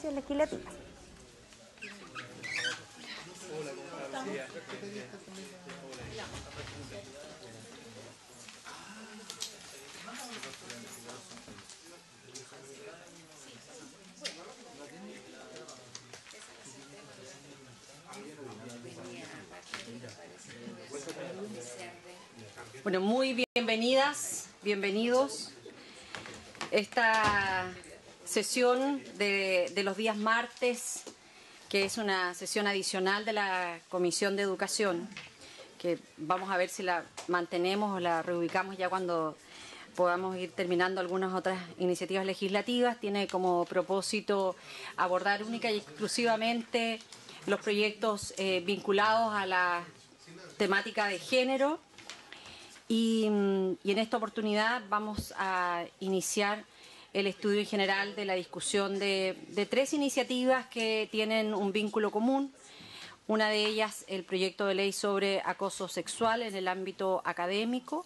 iniciativas legislativas. Bueno, muy bienvenidas, bienvenidos. Esta sesión de los días martes, que es una sesión adicional de la Comisión de Educación, que vamos a ver si la mantenemos o la reubicamos ya cuando podamos ir terminando algunas otras iniciativas legislativas. Tiene como propósito abordar única y exclusivamente los proyectos vinculados a la temática de género. Y en esta oportunidad vamos a iniciar el estudio en general de la discusión de tres iniciativas que tienen un vínculo común. Una de ellas, el proyecto de ley sobre acoso sexual en el ámbito académico,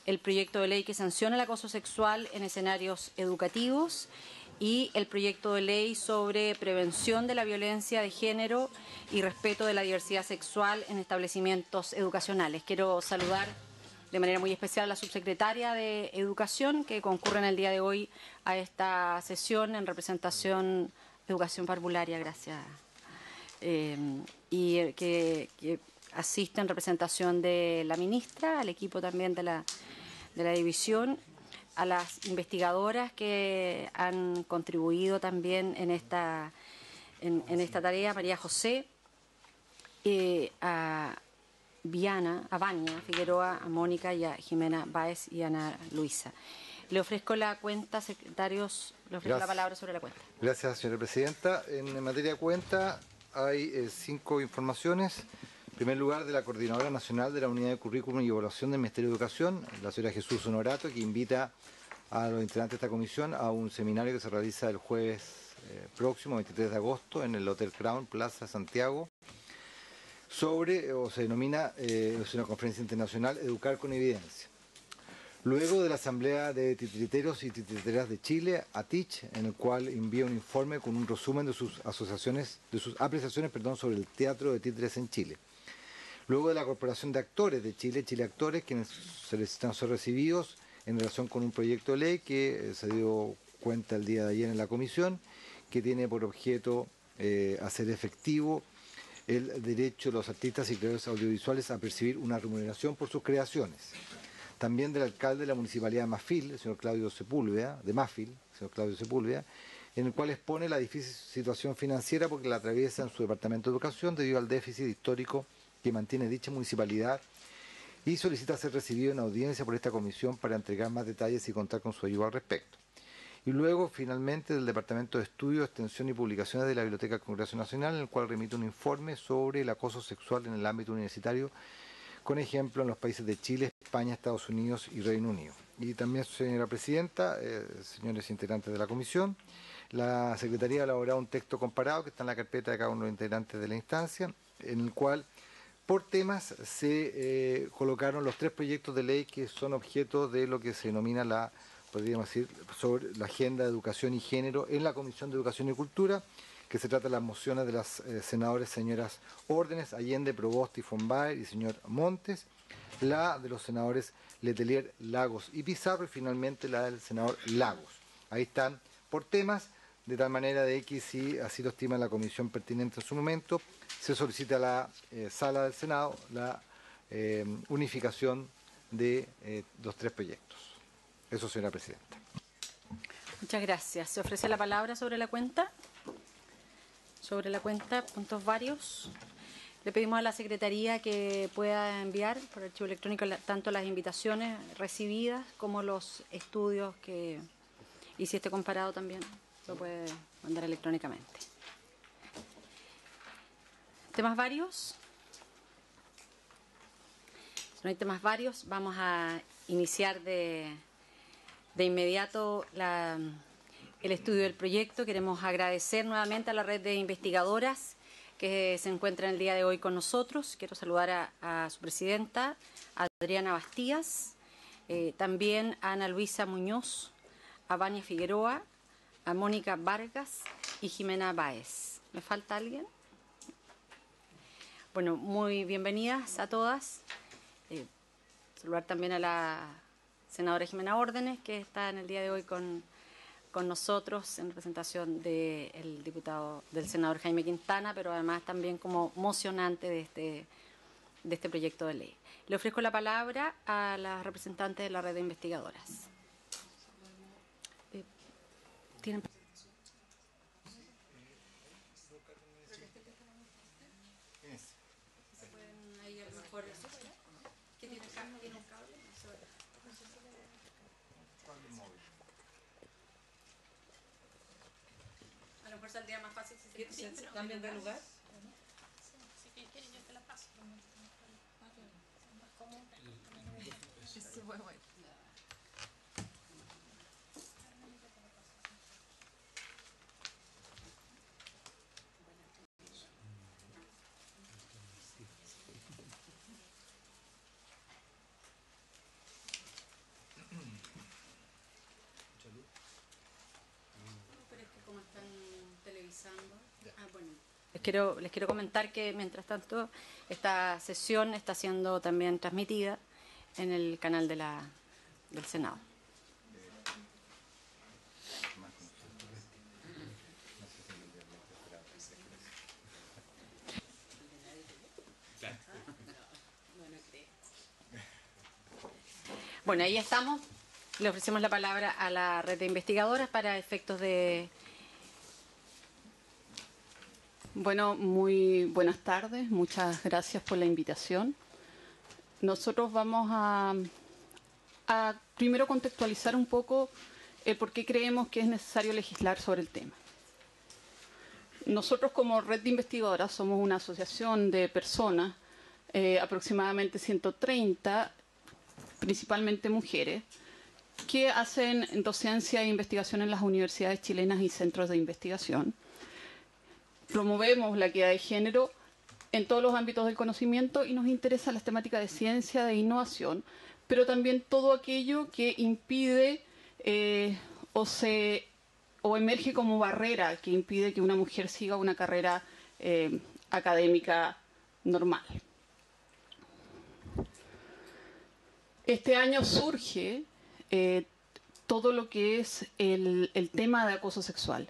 el proyecto de ley que sanciona el acoso sexual en escenarios educativos y el proyecto de ley sobre prevención de la violencia de género y respeto de la diversidad sexual en establecimientos educacionales. Quiero saludar de manera muy especial a la subsecretaria de Educación, que concurre en el día de hoy a esta sesión en representación de Educación Parvularia, gracias. Y que asiste en representación de la ministra, al equipo también de la división, a las investigadoras que han contribuido también en esta tarea, María José, a Vania Figueroa, a Mónica y a Jimena Báez y a Ana Luisa. Le ofrezco la cuenta, secretarios, le ofrezco la palabra sobre la cuenta. Gracias, señora presidenta. En materia de cuenta hay 5 informaciones. En primer lugar, de la Coordinadora Nacional de la Unidad de Currículum y Evaluación del Ministerio de Educación, la señora Jesús Honorato, que invita a los integrantes de esta comisión a un seminario que se realiza el jueves próximo, 23 de agosto, en el Hotel Crown, Plaza Santiago, sobre, o se denomina, es una conferencia internacional, Educar con Evidencia. Luego de la Asamblea de Titiriteros y Titiriteras de Chile, ATICH, en el cual envía un informe con un resumen de sus apreciaciones sobre el teatro de títeres en Chile. Luego de la Corporación de Actores de Chile, Chile Actores, quienes solicitan ser recibidos en relación con un proyecto de ley que se dio cuenta el día de ayer en la comisión, que tiene por objeto hacer efectivo el derecho de los artistas y creadores audiovisuales a percibir una remuneración por sus creaciones. También del alcalde de la Municipalidad de Mafil, el señor Claudio Sepúlveda, en el cual expone la difícil situación financiera porque la atraviesa en su departamento de educación debido al déficit histórico que mantiene dicha municipalidad, y solicita ser recibido en audiencia por esta comisión para entregar más detalles y contar con su ayuda al respecto. Y luego, finalmente, del Departamento de Estudio, Extensión y Publicaciones de la Biblioteca del Congreso Nacional, en el cual remite un informe sobre el acoso sexual en el ámbito universitario, con ejemplo en los países de Chile, España, Estados Unidos y Reino Unido. Y también, señora presidenta, señores integrantes de la comisión, la Secretaría ha elaborado un texto comparado que está en la carpeta de cada uno de los integrantes de la instancia, en el cual por temas se colocaron los 3 proyectos de ley que son objeto de lo que se denomina podríamos decir, sobre la agenda de educación y género en la Comisión de Educación y Cultura, que se trata de las mociones de las senadoras señoras Órdenes, Allende, Proboste y Fonbaer y señor Montes, la de los senadores Letelier, Lagos y Pizarro, y finalmente la del senador Lagos. Ahí están por temas, de tal manera de que, si así lo estima la comisión pertinente en su momento, se solicita a la sala del Senado la unificación de los 3 proyectos. Eso, señora presidenta. Muchas gracias. ¿Se ofrece la palabra sobre la cuenta? Sobre la cuenta, puntos varios. Le pedimos a la Secretaría que pueda enviar por archivo electrónico tanto las invitaciones recibidas como los estudios y si esté comparado también lo puede mandar electrónicamente. ¿Temas varios? Si no hay temas varios, vamos a iniciar de inmediato el estudio del proyecto. Queremos agradecer nuevamente a la red de investigadoras que se encuentran el día de hoy con nosotros. Quiero saludar a su presidenta, Adriana Bastías, también a Ana Luisa Muñoz, a Vania Figueroa, a Mónica Vargas y Jimena Báez. ¿Me falta alguien? Bueno, muy bienvenidas a todas. Saludar también a la senadora Jimena Órdenes, que está en el día de hoy con nosotros en representación del diputado, del senador Jaime Quintana, pero además también como mocionante de este proyecto de ley. Le ofrezco la palabra a la representante de la red de investigadoras. ¿Tienen? A lo mejor saldría más fácil si se cambian de lugar. Si quieren yo te la paso. Pero es que como están televisando. Bueno. Les quiero comentar que mientras tanto esta sesión está siendo también transmitida en el canal del Senado. Bueno, ahí estamos. Le ofrecemos la palabra a la red de investigadoras para efectos de... Bueno, muy buenas tardes. Muchas gracias por la invitación. Nosotros vamos a primero contextualizar un poco por qué creemos que es necesario legislar sobre el tema. Nosotros como red de investigadoras somos una asociación de personas, aproximadamente 130, principalmente mujeres, que hacen docencia e investigación en las universidades chilenas y centros de investigación. Promovemos la equidad de género en todos los ámbitos del conocimiento y nos interesan las temáticas de ciencia, de innovación, pero también todo aquello que impide o emerge como barrera que impide que una mujer siga una carrera académica normal. Este año surge todo lo que es el tema de acoso sexual.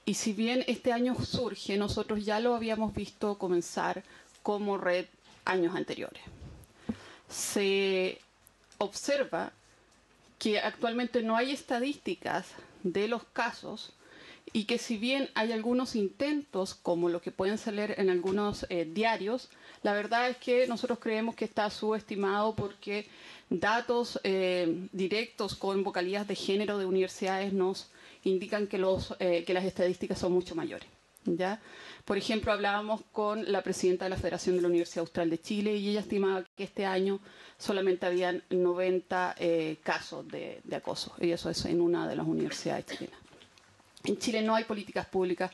Y si bien este año surge, nosotros ya lo habíamos visto comenzar como red años anteriores. Se observa que actualmente no hay estadísticas de los casos y que si bien hay algunos intentos, como lo que pueden salir en algunos diarios, la verdad es que nosotros creemos que está subestimado porque datos directos con vocalías de género de universidades nos indican que las estadísticas son mucho mayores, ¿ya? Por ejemplo, hablábamos con la presidenta de la Federación de la Universidad Austral de Chile y ella estimaba que este año solamente habían 90 casos de acoso, y eso es en una de las universidades chilenas. En Chile no hay políticas públicas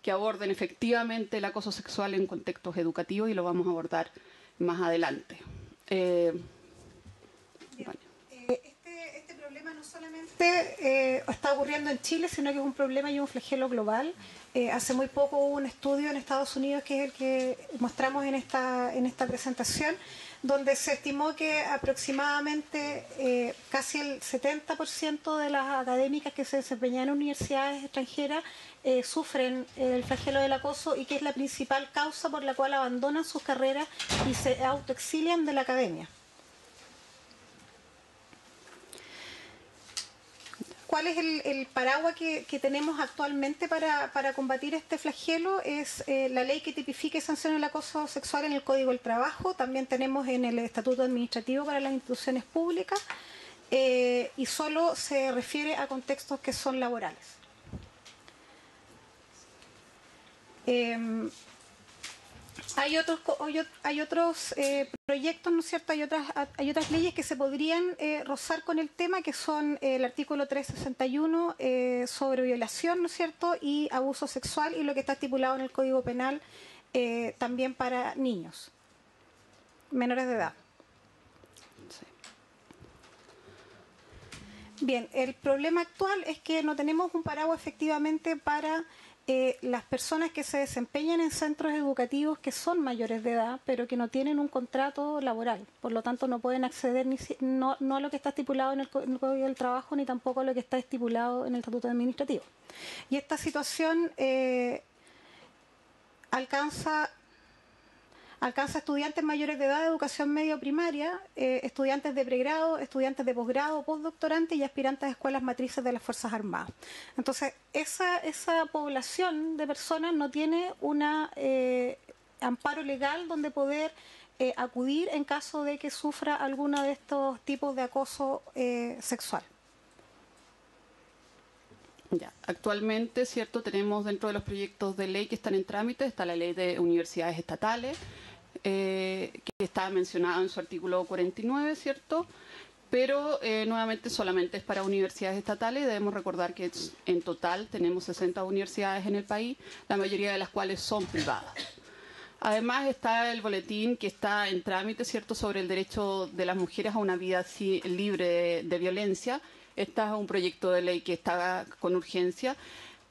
que aborden efectivamente el acoso sexual en contextos educativos y lo vamos a abordar más adelante. Este problema no solamente está ocurriendo en Chile, sino que es un problema y un flagelo global. Hace muy poco hubo un estudio en Estados Unidos, que es el que mostramos en esta presentación, donde se estimó que aproximadamente casi el 70% de las académicas que se desempeñan en universidades extranjeras sufren el flagelo del acoso y que es la principal causa por la cual abandonan sus carreras y se autoexilian de la academia. ¿Cuál es el paraguas que tenemos actualmente para combatir este flagelo? Es la ley que tipifica y sanciona el acoso sexual en el Código del Trabajo. También tenemos en el Estatuto Administrativo para las Instituciones Públicas y solo se refiere a contextos que son laborales. Hay otros proyectos, ¿no es cierto? Hay otras leyes que se podrían rozar con el tema, que son el artículo 361 sobre violación, ¿no es cierto? Y abuso sexual, y lo que está estipulado en el Código Penal también para niños menores de edad. Bien, el problema actual es que no tenemos un paraguas efectivamente para las personas que se desempeñan en centros educativos que son mayores de edad, pero que no tienen un contrato laboral. Por lo tanto, no pueden acceder no a lo que está estipulado en el Código del Trabajo, ni tampoco a lo que está estipulado en el Estatuto Administrativo. Y esta situación alcanza estudiantes mayores de edad de educación media o primaria, estudiantes de pregrado, estudiantes de posgrado, postdoctorantes y aspirantes a escuelas matrices de las Fuerzas Armadas. Entonces, esa población de personas no tiene un amparo legal donde poder acudir en caso de que sufra alguno de estos tipos de acoso sexual. Ya, actualmente, cierto, tenemos dentro de los proyectos de ley que están en trámite, está la ley de universidades estatales, que está mencionada en su artículo 49, cierto, pero nuevamente solamente es para universidades estatales. Debemos recordar que en total tenemos 60 universidades en el país, la mayoría de las cuales son privadas. Además está el boletín que está en trámite, cierto, sobre el derecho de las mujeres a una vida libre de violencia. Este es un proyecto de ley que está con urgencia,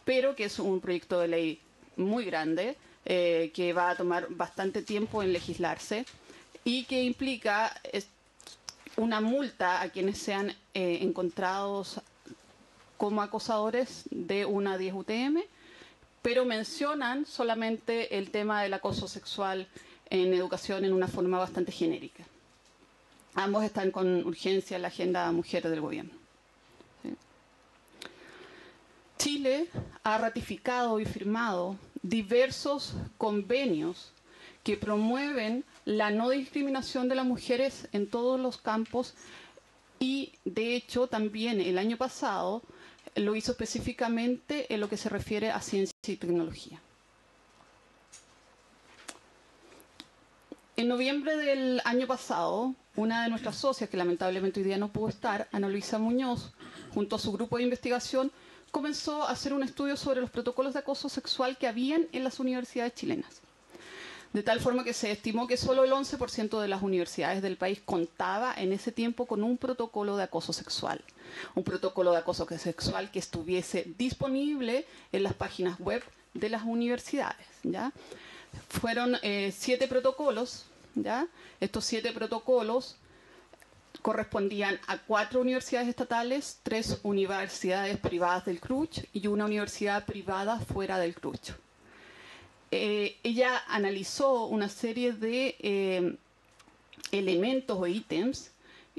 pero que es un proyecto de ley muy grande, que va a tomar bastante tiempo en legislarse y que implica una multa a quienes sean encontrados como acosadores de una 10 UTM, pero mencionan solamente el tema del acoso sexual en educación en una forma bastante genérica. Ambos están con urgencia en la agenda mujer del gobierno. Chile ha ratificado y firmado diversos convenios que promueven la no discriminación de las mujeres en todos los campos y, de hecho, también el año pasado lo hizo específicamente en lo que se refiere a ciencia y tecnología. En noviembre del año pasado, una de nuestras socias, que lamentablemente hoy día no pudo estar, Ana Luisa Muñoz, junto a su grupo de investigación, comenzó a hacer un estudio sobre los protocolos de acoso sexual que habían en las universidades chilenas. De tal forma que se estimó que solo el 11% de las universidades del país contaba en ese tiempo con un protocolo de acoso sexual. Un protocolo de acoso sexual que estuviese disponible en las páginas web de las universidades, ¿ya? Fueron 7 protocolos, ¿ya? Estos 7 protocolos correspondían a 4 universidades estatales, 3 universidades privadas del CRUCH y una universidad privada fuera del CRUCH. Ella analizó una serie de elementos o ítems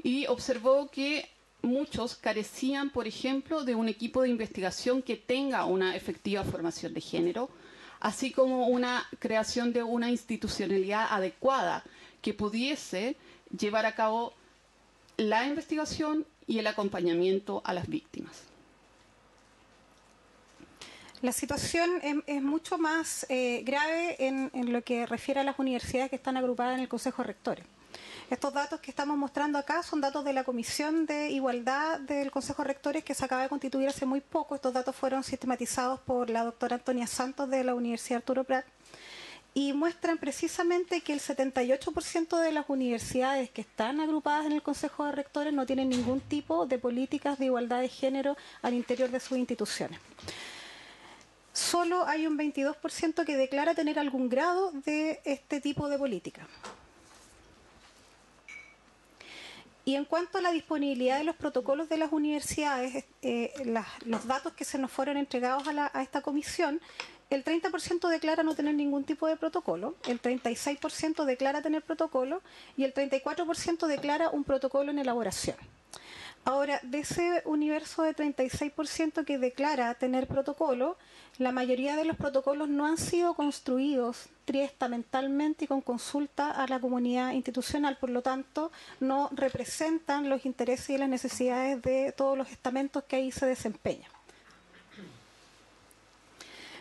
y observó que muchos carecían, por ejemplo, de un equipo de investigación que tenga una efectiva formación de género, así como una creación de una institucionalidad adecuada que pudiese llevar a cabo la investigación y el acompañamiento a las víctimas. La situación es mucho más grave en lo que refiere a las universidades que están agrupadas en el Consejo de Rectores. Estos datos que estamos mostrando acá son datos de la Comisión de Igualdad del Consejo de Rectores que se acaba de constituir hace muy poco. Estos datos fueron sistematizados por la doctora Antonia Santos de la Universidad Arturo Prat y muestran precisamente que el 78% de las universidades que están agrupadas en el Consejo de Rectores no tienen ningún tipo de políticas de igualdad de género al interior de sus instituciones. Solo hay un 22% que declara tener algún grado de este tipo de política. Y en cuanto a la disponibilidad de los protocolos de las universidades, los datos que se nos fueron entregados a esta comisión, el 30% declara no tener ningún tipo de protocolo, el 36% declara tener protocolo y el 34% declara un protocolo en elaboración. Ahora, de ese universo de 36% que declara tener protocolo, la mayoría de los protocolos no han sido construidos triestamentalmente y con consulta a la comunidad institucional, por lo tanto, no representan los intereses y las necesidades de todos los estamentos que ahí se desempeñan.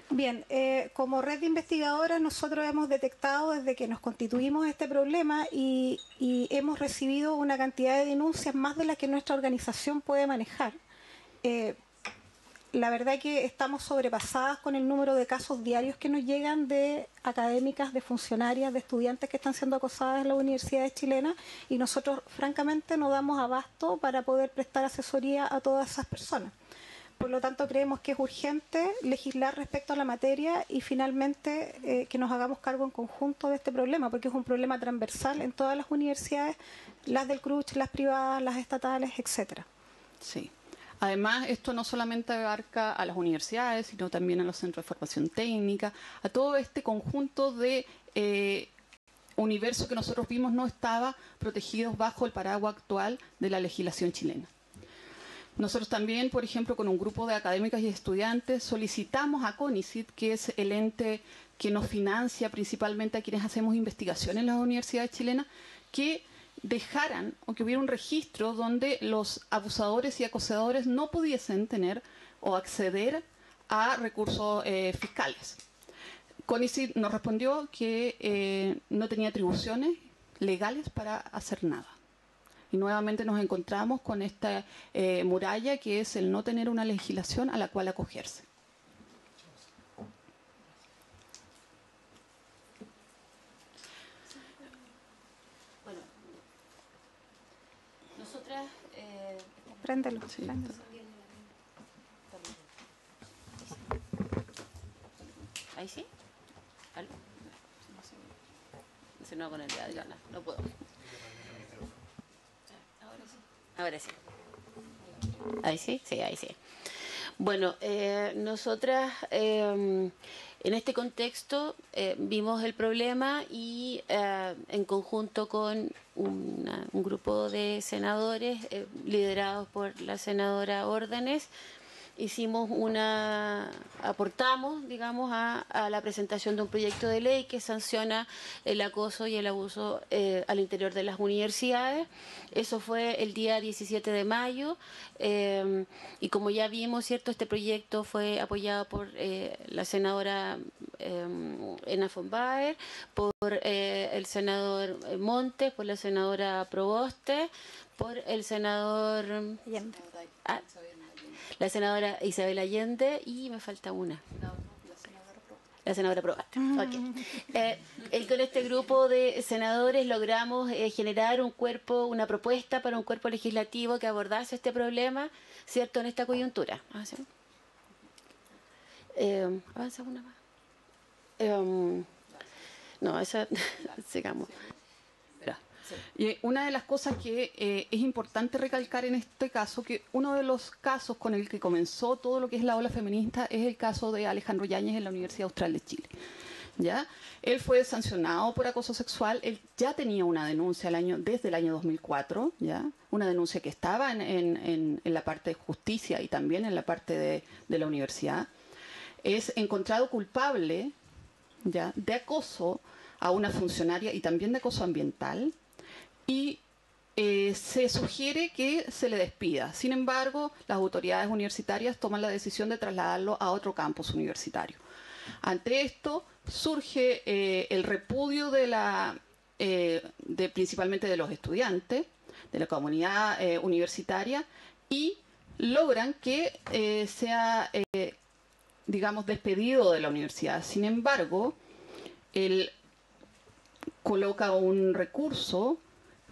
Bien, como red de investigadoras nosotros hemos detectado desde que nos constituimos este problema y hemos recibido una cantidad de denuncias más de las que nuestra organización puede manejar. la verdad que estamos sobrepasadas con el número de casos diarios que nos llegan de académicas, de funcionarias, de estudiantes que están siendo acosadas en las universidades chilenas, y nosotros francamente no damos abasto para poder prestar asesoría a todas esas personas. Por lo tanto, creemos que es urgente legislar respecto a la materia y finalmente que nos hagamos cargo en conjunto de este problema, porque es un problema transversal en todas las universidades, las del CRUCH, las privadas, las estatales, etcétera. Sí. Además, esto no solamente abarca a las universidades, sino también a los centros de formación técnica, a todo este conjunto de universo que nosotros vimos no estaba protegido bajo el paraguas actual de la legislación chilena. Nosotros también, por ejemplo, con un grupo de académicas y estudiantes, solicitamos a CONICYT, que es el ente que nos financia principalmente a quienes hacemos investigación en las universidades chilenas, que dejaran o que hubiera un registro donde los abusadores y acosadores no pudiesen tener o acceder a recursos fiscales. CONICYT nos respondió que no tenía atribuciones legales para hacer nada. Y nuevamente nos encontramos con esta muralla que es el no tener una legislación a la cual acogerse. Bueno, nosotras... Préndelo. Sí. Préndelo. ¿Ahí sí? ¿Aló? No sé, no con el dedo, no puedo. Ahora sí. ¿Ahí sí? Sí, ahí sí. Bueno, nosotras en este contexto vimos el problema y en conjunto con un grupo de senadores liderados por la senadora Órdenes, aportamos, digamos, a la presentación de un proyecto de ley que sanciona el acoso y el abuso al interior de las universidades. Eso fue el día 17 de mayo y como ya vimos, ¿cierto? Este proyecto fue apoyado por la senadora Ena von Baer, por el senador Montes, por la senadora Proboste, por el senador... la senadora Isabel Allende y me falta una. La senadora Proboste. Okay. Con este grupo de senadores logramos generar una propuesta para un cuerpo legislativo que abordase este problema, ¿cierto?, en esta coyuntura. Avanza una más. No, esa sigamos. Y una de las cosas que es importante recalcar en este caso, que uno de los casos con el que comenzó todo lo que es la ola feminista es el caso de Alejandro Yáñez en la Universidad Austral de Chile. ¿Ya? Él fue sancionado por acoso sexual, él ya tenía una denuncia desde el año 2004, ¿ya? Una denuncia que estaba en la parte de justicia y también en la parte de la universidad. Es encontrado culpable, ¿ya?, de acoso a una funcionaria y también de acoso ambiental, y se sugiere que se le despida. Sin embargo, las autoridades universitarias toman la decisión de trasladarlo a otro campus universitario. Ante esto surge el repudio principalmente de los estudiantes, de la comunidad universitaria, y logran que sea, digamos, despedido de la universidad. Sin embargo, él coloca un recurso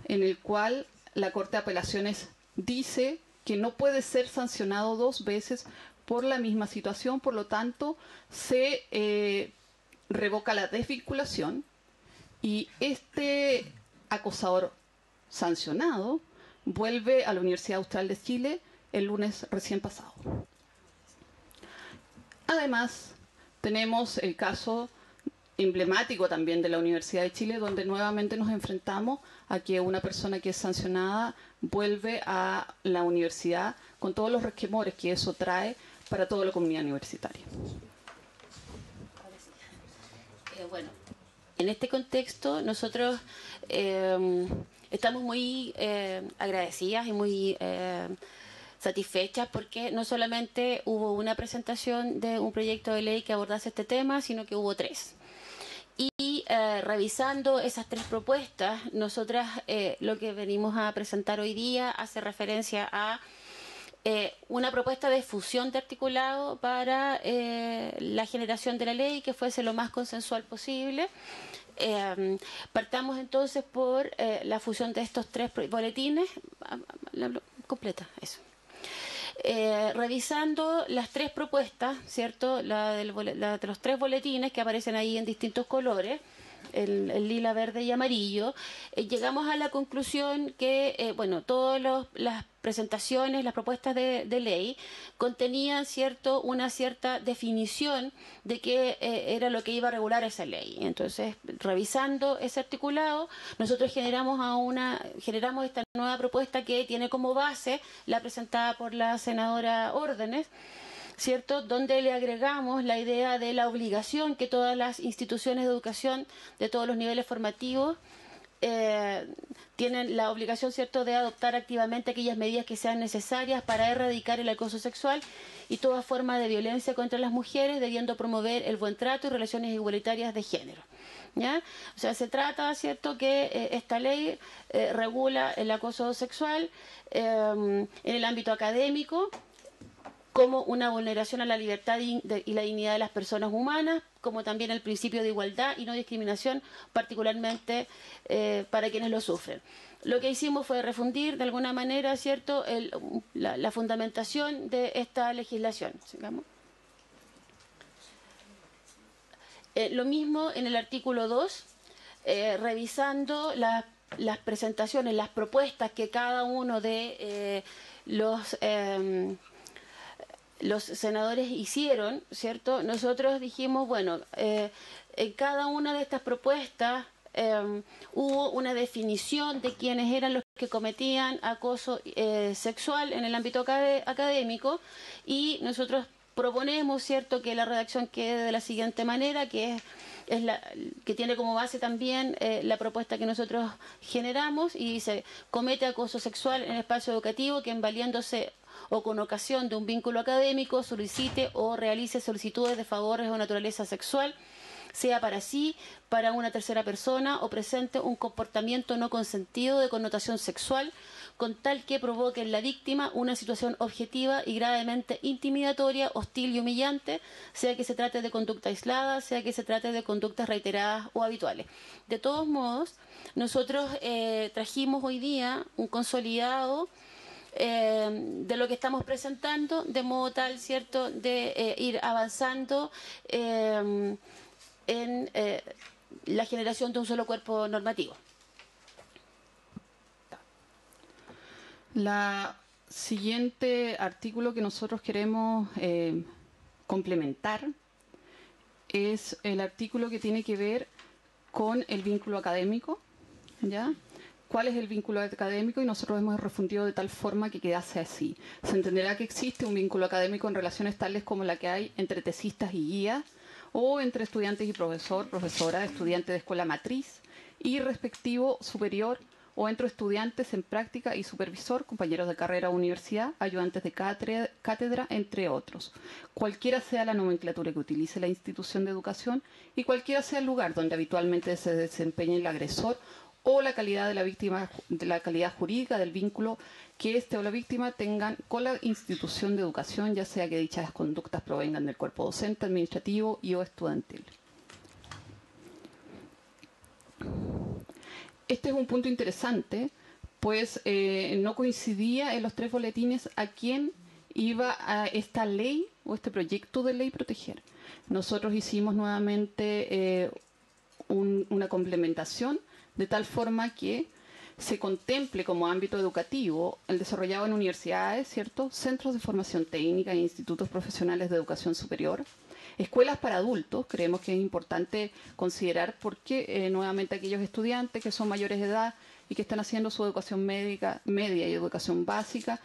en el cual la Corte de Apelaciones dice que no puede ser sancionado 2 veces por la misma situación, por lo tanto se revoca la desvinculación y este acosador sancionado vuelve a la Universidad Austral de Chile el lunes recién pasado. Además, tenemos el caso emblemático también de la Universidad de Chile, donde nuevamente nos enfrentamos a que una persona que es sancionada vuelve a la universidad con todos los resquemores que eso trae para toda la comunidad universitaria. Bueno, en este contexto nosotros estamos muy agradecidas y muy satisfechas porque no solamente hubo una presentación de un proyecto de ley que abordase este tema, sino que hubo 3. Y revisando esas 3 propuestas, nosotras lo que venimos a presentar hoy día hace referencia a una propuesta de fusión de articulado para la generación de la ley que fuese lo más consensual posible. Partamos entonces por la fusión de estos 3 boletines. Completa, eso. Revisando las 3 propuestas, ¿cierto? La de los 3 boletines que aparecen ahí en distintos colores, el lila, verde y amarillo, llegamos a la conclusión que, bueno, todas las presentaciones, las propuestas de ley contenían una cierta definición de qué era lo que iba a regular esa ley. Entonces, revisando ese articulado, nosotros generamos esta nueva propuesta que tiene como base la presentada por la senadora Órdenes, ¿cierto? Donde le agregamos la idea de la obligación que todas las instituciones de educación de todos los niveles formativos tienen la obligación, ¿cierto?, de adoptar activamente aquellas medidas que sean necesarias para erradicar el acoso sexual y toda forma de violencia contra las mujeres, debiendo promover el buen trato y relaciones igualitarias de género. ¿Ya? O sea, se trata, ¿cierto?, que esta ley regula el acoso sexual en el ámbito académico como una vulneración a la libertad y la dignidad de las personas humanas, como también el principio de igualdad y no discriminación, particularmente para quienes lo sufren. Lo que hicimos fue refundir de alguna manera, ¿cierto?, la fundamentación de esta legislación. ¿Sigamos? Lo mismo en el artículo 2, revisando las presentaciones, las propuestas que cada uno de los senadores hicieron, ¿cierto? Nosotros dijimos, bueno, en cada una de estas propuestas hubo una definición de quiénes eran los que cometían acoso sexual en el ámbito académico, y nosotros proponemos, ¿cierto?, que la redacción quede de la siguiente manera, que que tiene como base también la propuesta que nosotros generamos, y dice: comete acoso sexual en el espacio educativo quien, valiéndose o con ocasión de un vínculo académico, solicite o realice solicitudes de favores o naturaleza sexual, sea para sí, para una tercera persona, o presente un comportamiento no consentido de connotación sexual, con tal que provoque en la víctima una situación objetiva y gravemente intimidatoria, hostil y humillante, sea que se trate de conducta aislada, sea que se trate de conductas reiteradas o habituales. De todos modos, nosotros trajimos hoy día un consolidado de lo que estamos presentando, de modo tal, ¿cierto?, de ir avanzando en la generación de un solo cuerpo normativo. La siguiente artículo que nosotros queremos complementar es el artículo que tiene que ver con el vínculo académico, ¿ya? ¿Cuál es el vínculo académico? Y nosotros hemos refundido de tal forma que quedase así. Se entenderá que existe un vínculo académico en relaciones tales como la que hay entre tesistas y guías, o entre estudiantes y profesor, profesora, estudiante de escuela matriz y respectivo superior, o entre estudiantes en práctica y supervisor, compañeros de carrera o universidad, ayudantes de cátedra, entre otros. Cualquiera sea la nomenclatura que utilice la institución de educación y cualquiera sea el lugar donde habitualmente se desempeñe el agresor, o la calidad de la víctima, de la calidad jurídica del vínculo que éste o la víctima tengan con la institución de educación, ya sea que dichas conductas provengan del cuerpo docente, administrativo y o estudiantil. Este es un punto interesante, pues no coincidía en los 3 boletines a quién iba a esta ley o este proyecto de ley proteger. Nosotros hicimos nuevamente una complementación de tal forma que se contemple como ámbito educativo el desarrollado en universidades, ¿cierto?, centros de formación técnica e institutos profesionales de educación superior, escuelas para adultos. Creemos que es importante considerar porque nuevamente aquellos estudiantes que son mayores de edad y que están haciendo su educación media y educación básica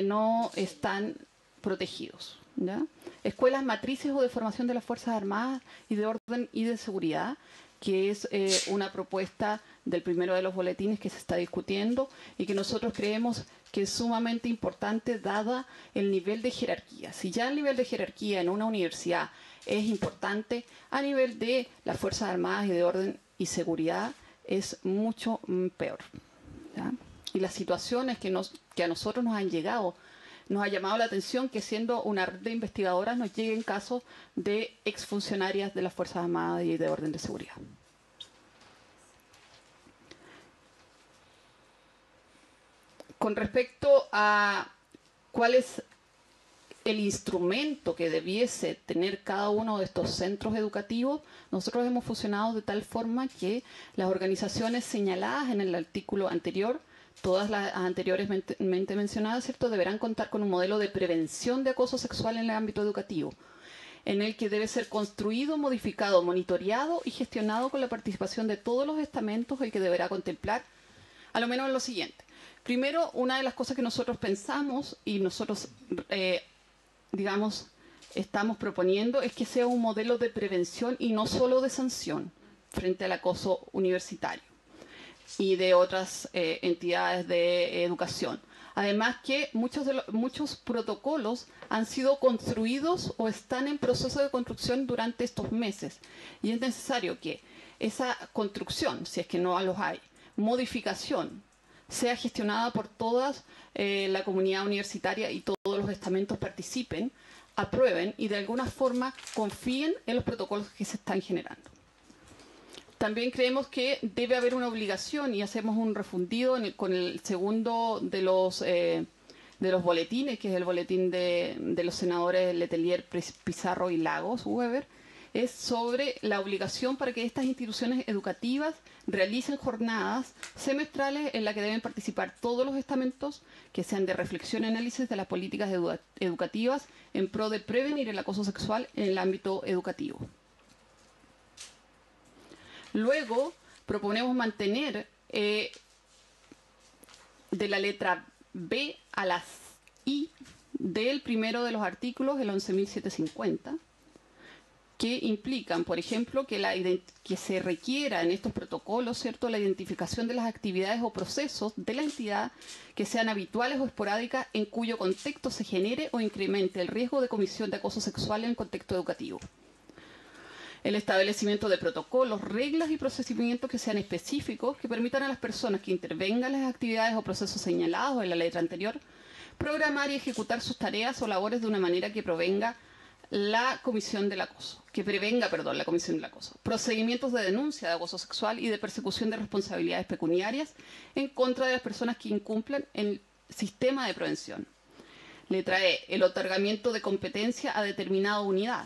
no están protegidos, ¿ya? Escuelas matrices o de formación de las Fuerzas Armadas y de orden y de seguridad, que es una propuesta del primero de los boletines que se está discutiendo y que nosotros creemos que es sumamente importante dada el nivel de jerarquía. Si ya el nivel de jerarquía en una universidad es importante, a nivel de las Fuerzas Armadas y de orden y seguridad es mucho peor, ¿ya? Y las situaciones que a nosotros nos han llegado nos ha llamado la atención que siendo una red de investigadoras nos lleguen casos de exfuncionarias de las Fuerzas Armadas y de orden de seguridad. Con respecto a cuál es el instrumento que debiese tener cada uno de estos centros educativos, nosotros hemos funcionado de tal forma que las organizaciones señaladas en el artículo anterior, todas las anteriormente mencionadas, ¿cierto?, deberán contar con un modelo de prevención de acoso sexual en el ámbito educativo, en el que debe ser construido, modificado, monitoreado y gestionado con la participación de todos los estamentos, el que deberá contemplar a lo menos lo siguiente. Primero, una de las cosas que nosotros pensamos y nosotros digamos, estamos proponiendo es que sea un modelo de prevención y no solo de sanción frente al acoso universitario y de otras entidades de educación. Además que muchos protocolos han sido construidos o están en proceso de construcción durante estos meses y es necesario que esa construcción, si es que no los hay, modificación, sea gestionada por toda la comunidad universitaria y todos los estamentos participen, aprueben y de alguna forma confíen en los protocolos que se están generando. También creemos que debe haber una obligación y hacemos un refundido con el segundo de los boletines, que es el boletín de los senadores Letelier, Pizarro y Lagos, Weber, es sobre la obligación para que estas instituciones educativas realicen jornadas semestrales en las que deben participar todos los estamentos que sean de reflexión y análisis de las políticas educativas en pro de prevenir el acoso sexual en el ámbito educativo. Luego, proponemos mantener de la letra B a la I del primero de los artículos, el 11.750, que implican, por ejemplo, que se requiera en estos protocolos, ¿cierto?, la identificación de las actividades o procesos de la entidad que sean habituales o esporádicas en cuyo contexto se genere o incremente el riesgo de comisión de acoso sexual en el contexto educativo. El establecimiento de protocolos, reglas y procedimientos que sean específicos, que permitan a las personas que intervengan en las actividades o procesos señalados en la letra anterior, programar y ejecutar sus tareas o labores de una manera que prevenga la comisión del acoso. Procedimientos de denuncia de acoso sexual y de persecución de responsabilidades pecuniarias en contra de las personas que incumplan el sistema de prevención. Letra E, el otorgamiento de competencia a determinada unidad,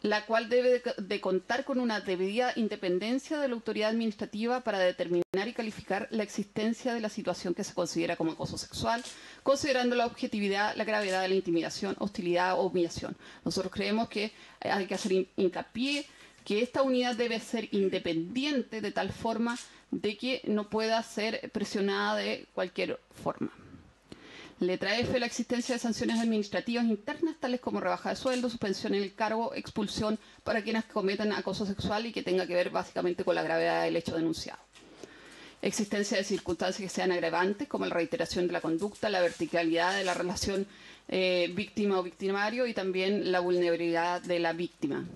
la cual debe de contar con una debida independencia de la autoridad administrativa para determinar y calificar la existencia de la situación que se considera como acoso sexual, considerando la objetividad, la gravedad de la intimidación, hostilidad o humillación. Nosotros creemos que hay que hacer hincapié que esta unidad debe ser independiente de tal forma de que no pueda ser presionada de cualquier forma. Letra F, la existencia de sanciones administrativas internas, tales como rebaja de sueldo, suspensión en el cargo, expulsión para quienes cometan acoso sexual y que tenga que ver básicamente con la gravedad del hecho denunciado. Existencia de circunstancias que sean agravantes, como la reiteración de la conducta, la verticalidad de la relación víctima o victimario y también la vulnerabilidad de la víctima.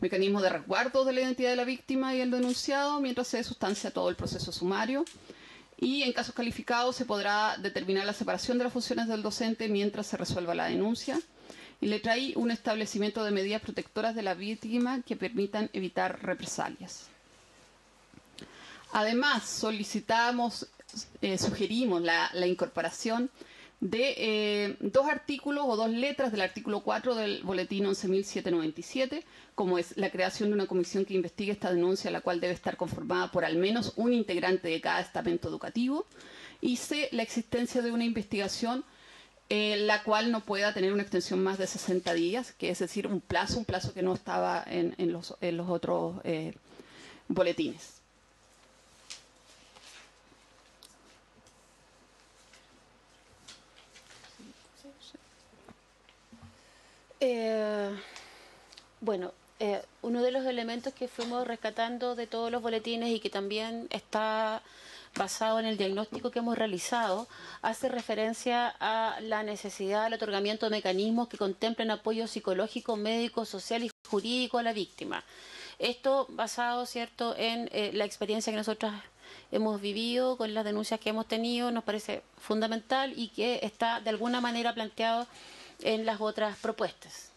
Mecanismos de resguardo de la identidad de la víctima y el denunciado mientras se sustancia todo el proceso sumario. Y en casos calificados se podrá determinar la separación de las funciones del docente mientras se resuelva la denuncia. Y letra I, un establecimiento de medidas protectoras de la víctima que permitan evitar represalias. Además, sugerimos la incorporación de dos artículos o dos letras del artículo 4 del boletín 11.797, como es la creación de una comisión que investigue esta denuncia, la cual debe estar conformada por al menos un integrante de cada estamento educativo, y C, la existencia de una investigación la cual no pueda tener una extensión más de 60 días, que es decir, un plazo que no estaba en los otros boletines. Uno de los elementos que fuimos rescatando de todos los boletines y que también está basado en el diagnóstico que hemos realizado, hace referencia a la necesidad del otorgamiento de mecanismos que contemplen apoyo psicológico, médico, social y jurídico a la víctima. Esto basado, ¿cierto?, en la experiencia que nosotros hemos vivido, con las denuncias que hemos tenido, nos parece fundamental y que está de alguna manera planteado en las otras propuestas.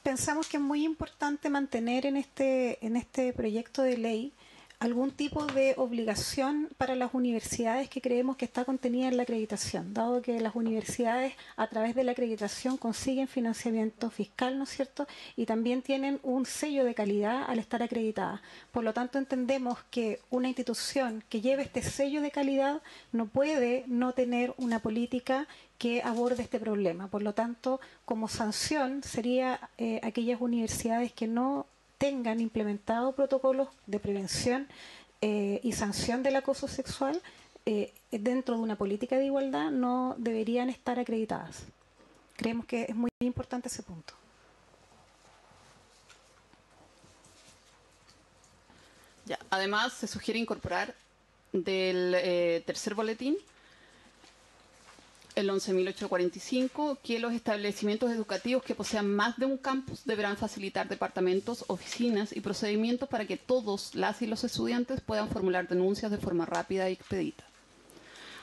Pensamos que es muy importante mantener en este proyecto de ley algún tipo de obligación para las universidades que creemos que está contenida en la acreditación, dado que las universidades a través de la acreditación consiguen financiamiento fiscal, ¿no es cierto?, y también tienen un sello de calidad al estar acreditada. Por lo tanto, entendemos que una institución que lleve este sello de calidad no puede no tener una política que aborde este problema. Por lo tanto, como sanción sería aquellas universidades que no tengan implementado protocolos de prevención y sanción del acoso sexual dentro de una política de igualdad, no deberían estar acreditadas. Creemos que es muy importante ese punto. Ya, además, se sugiere incorporar del tercer boletín, el 11.845, que los establecimientos educativos que posean más de un campus deberán facilitar departamentos, oficinas y procedimientos para que todos las y los estudiantes puedan formular denuncias de forma rápida y expedita.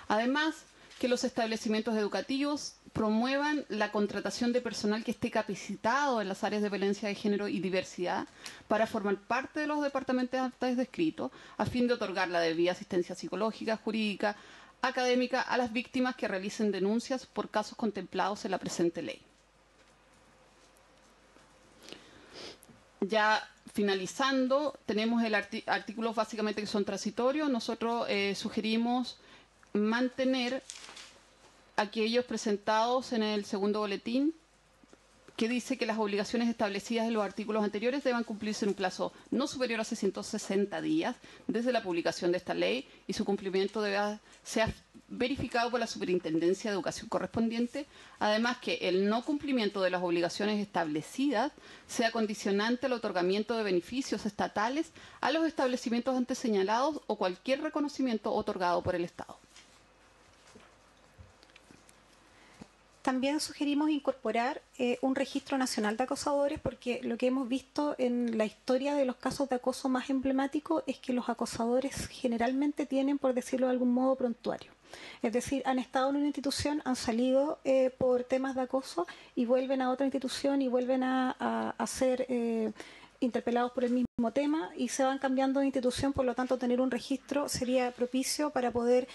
Además, que los establecimientos educativos promuevan la contratación de personal que esté capacitado en las áreas de violencia de género y diversidad para formar parte de los departamentos antes descritos, a fin de otorgar la debida asistencia psicológica, jurídica, académica a las víctimas que realicen denuncias por casos contemplados en la presente ley. Ya finalizando, tenemos artículos básicamente que son transitorios. Nosotros sugerimos mantener aquellos presentados en el segundo boletín, que dice que las obligaciones establecidas en los artículos anteriores deban cumplirse en un plazo no superior a 660 días desde la publicación de esta ley y su cumplimiento debe ser verificado por la Superintendencia de Educación correspondiente. Además, que el no cumplimiento de las obligaciones establecidas sea condicionante al otorgamiento de beneficios estatales a los establecimientos antes señalados o cualquier reconocimiento otorgado por el Estado. También sugerimos incorporar un registro nacional de acosadores, porque lo que hemos visto en la historia de los casos de acoso más emblemáticos es que los acosadores generalmente tienen, por decirlo de algún modo, prontuario. Es decir, han estado en una institución, han salido por temas de acoso y vuelven a otra institución y vuelven a ser interpelados por el mismo tema y se van cambiando de institución. Por lo tanto, tener un registro sería propicio para poder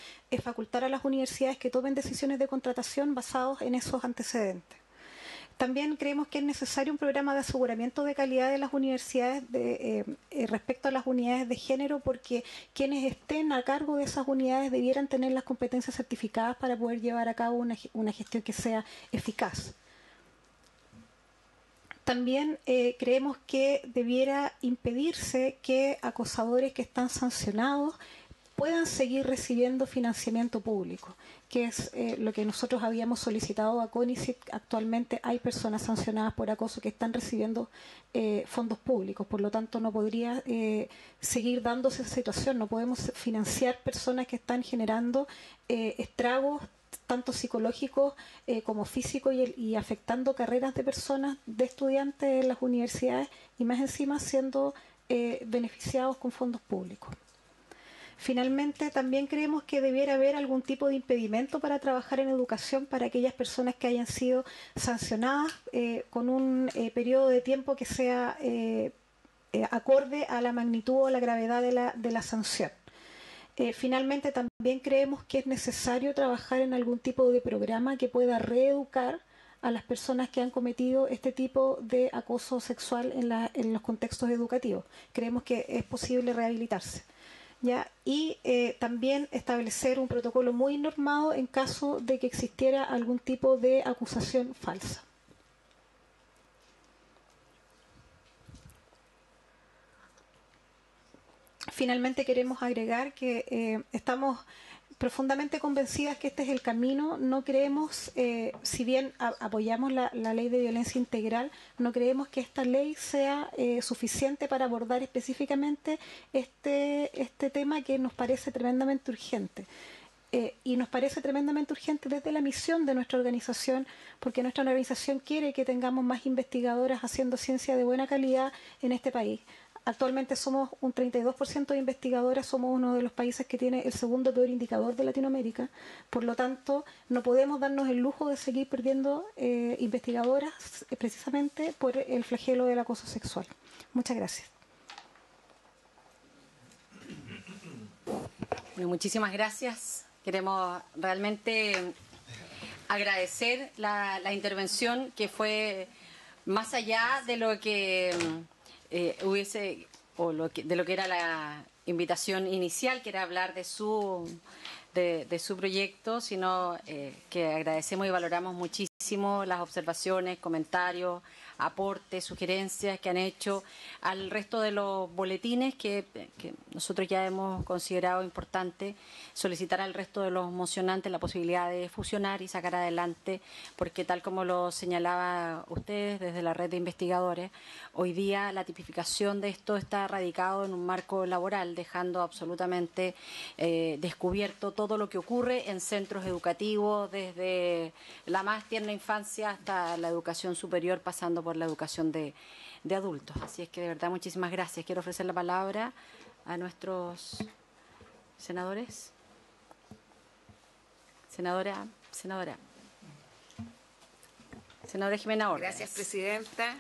facultar a las universidades que tomen decisiones de contratación basados en esos antecedentes. También creemos que es necesario un programa de aseguramiento de calidad de las universidades respecto a las unidades de género, porque quienes estén a cargo de esas unidades debieran tener las competencias certificadas para poder llevar a cabo una gestión que sea eficaz. También creemos que debiera impedirse que acosadores que están sancionados puedan seguir recibiendo financiamiento público, que es lo que nosotros habíamos solicitado a CONICYT. Actualmente hay personas sancionadas por acoso que están recibiendo fondos públicos, por lo tanto no podría seguir dándose esa situación. No podemos financiar personas que están generando estragos tanto psicológicos como físicos y afectando carreras de personas, de estudiantes en las universidades, y más encima siendo beneficiados con fondos públicos. Finalmente, también creemos que debiera haber algún tipo de impedimento para trabajar en educación para aquellas personas que hayan sido sancionadas con un periodo de tiempo que sea acorde a la magnitud o la gravedad de la sanción. Finalmente, también creemos que es necesario trabajar en algún tipo de programa que pueda reeducar a las personas que han cometido este tipo de acoso sexual en los contextos educativos. Creemos que es posible rehabilitarse, ¿ya? Y también establecer un protocolo muy normado en caso de que existiera algún tipo de acusación falsa. Finalmente, queremos agregar que estamos profundamente convencidas que este es el camino. No creemos, si bien apoyamos la ley de violencia integral, no creemos que esta ley sea suficiente para abordar específicamente este tema que nos parece tremendamente urgente. Y nos parece tremendamente urgente desde la misión de nuestra organización, porque nuestra organización quiere que tengamos más investigadoras haciendo ciencia de buena calidad en este país. Actualmente somos un 32% de investigadoras, somos uno de los países que tiene el segundo peor indicador de Latinoamérica. Por lo tanto, no podemos darnos el lujo de seguir perdiendo investigadoras precisamente por el flagelo del acoso sexual. Muchas gracias. Bueno, muchísimas gracias. Queremos realmente agradecer la intervención, que fue más allá de lo que de lo que era la invitación inicial, que era hablar de su proyecto, sino que agradecemos y valoramos muchísimo las observaciones, comentarios, aportes, sugerencias que han hecho al resto de los boletines que nosotros ya hemos considerado importante solicitar al resto de los mocionantes la posibilidad de fusionar y sacar adelante, porque tal como lo señalaba ustedes desde la red de investigadores, hoy día la tipificación de esto está radicado en un marco laboral, dejando absolutamente descubierto todo lo que ocurre en centros educativos, desde la más tierna infancia hasta la educación superior, pasando por la educación de adultos. Así es que de verdad muchísimas gracias. Quiero ofrecer la palabra a nuestros senadores. Senadora Jimena Ordaz. Gracias, presidenta.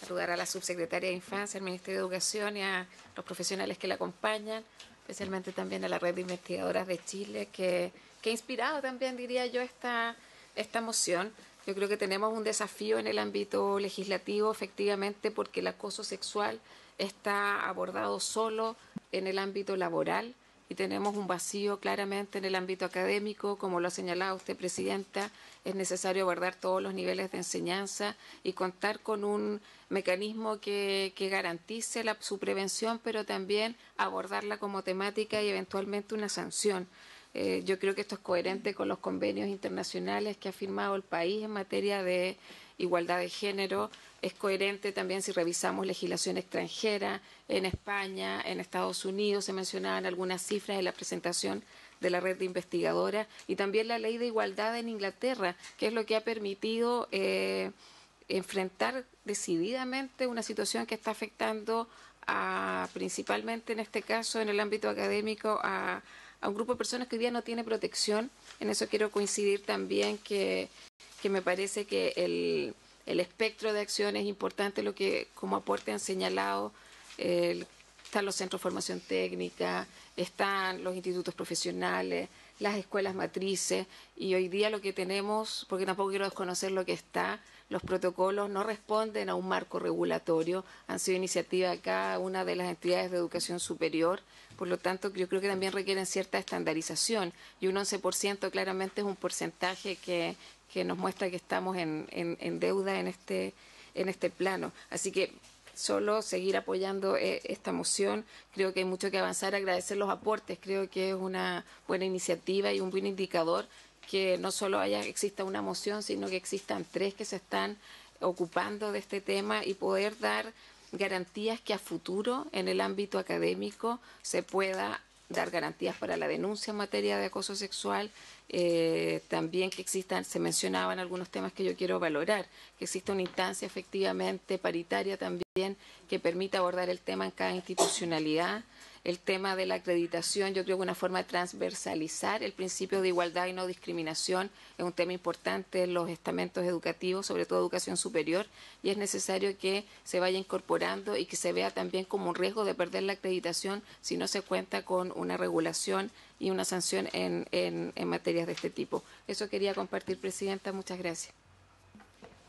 Saludar a la subsecretaria de Infancia, al Ministerio de Educación y a los profesionales que la acompañan, especialmente también a la red de investigadoras de Chile, que ha inspirado también, diría yo, esta moción. Yo creo que tenemos un desafío en el ámbito legislativo, efectivamente, porque el acoso sexual está abordado solo en el ámbito laboral y tenemos un vacío claramente en el ámbito académico. Como lo ha señalado usted, presidenta, es necesario abordar todos los niveles de enseñanza y contar con un mecanismo que garantice su prevención, pero también abordarla como temática y eventualmente una sanción. Yo creo que esto es coherente con los convenios internacionales que ha firmado el país en materia de igualdad de género. Es coherente también si revisamos legislación extranjera en España, en Estados Unidos. Se mencionaban algunas cifras en la presentación de la red de investigadoras, y también la ley de igualdad en Inglaterra, que es lo que ha permitido enfrentar decididamente una situación que está afectando principalmente en este caso en el ámbito académico a un grupo de personas que hoy día no tiene protección. En eso quiero coincidir también que me parece que el espectro de acción es importante, lo que como aporte han señalado. Están los centros de formación técnica, están los institutos profesionales, las escuelas matrices, y hoy día lo que tenemos, porque tampoco quiero desconocer lo que está, los protocolos no responden a un marco regulatorio, han sido iniciativa de cada una de las entidades de educación superior. Por lo tanto, yo creo que también requieren cierta estandarización, y un 11% claramente es un porcentaje que nos muestra que estamos en deuda en este plano. Así que solo seguir apoyando esta moción. Creo que hay mucho que avanzar, agradecer los aportes. Creo que es una buena iniciativa y un buen indicador que no solo exista una moción, sino que existan 3 que se están ocupando de este tema, y poder dar garantías que a futuro en el ámbito académico se pueda dar garantías para la denuncia en materia de acoso sexual. También que existan, se mencionaban algunos temas que yo quiero valorar, que exista una instancia efectivamente paritaria también que permita abordar el tema en cada institucionalidad. El tema de la acreditación, yo creo que una forma de transversalizar el principio de igualdad y no discriminación es un tema importante en los estamentos educativos, sobre todo educación superior, y es necesario que se vaya incorporando y que se vea también como un riesgo de perder la acreditación si no se cuenta con una regulación y una sanción en materias de este tipo. Eso quería compartir, presidenta. Muchas gracias.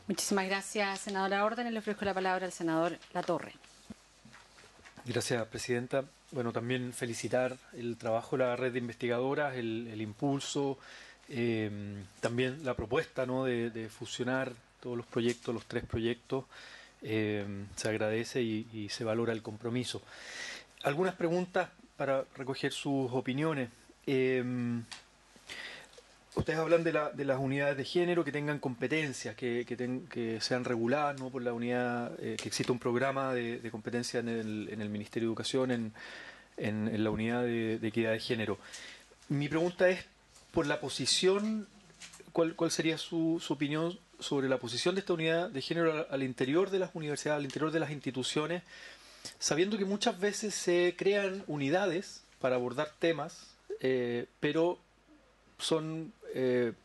Muchísimas gracias, senadora Ordaz. Le ofrezco la palabra al senador Latorre. Gracias, presidenta. Bueno, también felicitar el trabajo de la red de investigadoras, el impulso, también la propuesta, ¿no?, de fusionar todos los proyectos, los 3 proyectos. Se agradece y se valora el compromiso. Algunas preguntas para recoger sus opiniones. Ustedes hablan de las unidades de género que tengan competencias, que sean reguladas, ¿no?, por la unidad, que exista un programa de competencia en el Ministerio de Educación, en la unidad de equidad de género. Mi pregunta es por la posición, ¿cuál sería su opinión sobre la posición de esta unidad de género al interior de las universidades, al interior de las instituciones, sabiendo que muchas veces se crean unidades para abordar temas, pero son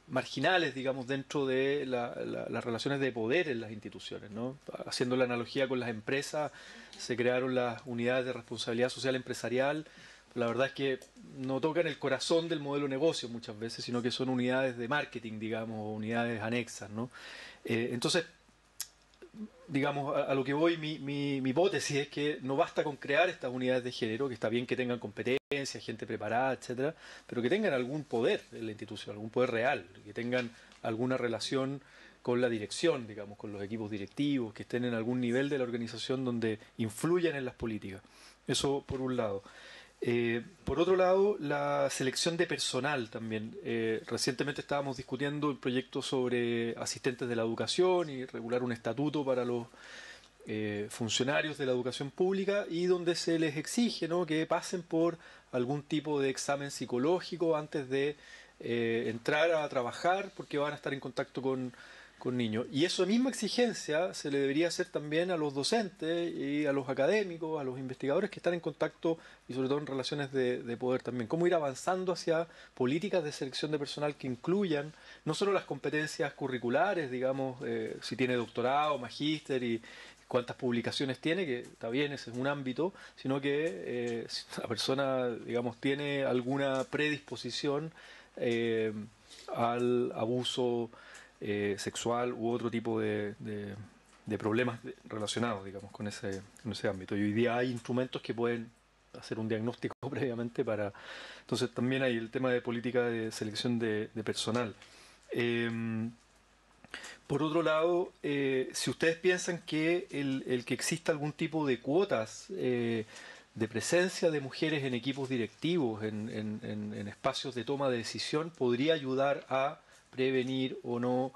marginales, digamos, dentro de las relaciones de poder en las instituciones, ¿no? Haciendo la analogía con las empresas, se crearon las unidades de responsabilidad social empresarial. La verdad es que no tocan el corazón del modelo de negocio muchas veces, sino que son unidades de marketing, digamos, o unidades anexas, ¿no? Entonces, digamos, a lo que voy, mi hipótesis es que no basta con crear estas unidades de género, que está bien que tengan competencia, gente preparada, etcétera, pero que tengan algún poder en la institución, algún poder real, que tengan alguna relación con la dirección, digamos, con los equipos directivos, que estén en algún nivel de la organización donde influyan en las políticas. Eso por un lado. Por otro lado, la selección de personal también. Recientemente estábamos discutiendo el proyecto sobre asistentes de la educación y regular un estatuto para los funcionarios de la educación pública, y donde se les exige, ¿no?, que pasen por algún tipo de examen psicológico antes de entrar a trabajar, porque van a estar en contacto con niños. Y esa misma exigencia se le debería hacer también a los docentes y a los académicos, a los investigadores que están en contacto y sobre todo en relaciones de poder también. Cómo ir avanzando hacia políticas de selección de personal que incluyan no solo las competencias curriculares, digamos, si tiene doctorado, magíster y cuántas publicaciones tiene, que está bien, ese es un ámbito, sino que si la persona, digamos, tiene alguna predisposición al abuso sexual u otro tipo de problemas relacionados, digamos, con ese ámbito. Y hoy día hay instrumentos que pueden hacer un diagnóstico previamente para... Entonces también hay el tema de política de selección de personal. Por otro lado, si ustedes piensan que el que exista algún tipo de cuotas de presencia de mujeres en equipos directivos, en espacios de toma de decisión, podría ayudar a prevenir o no,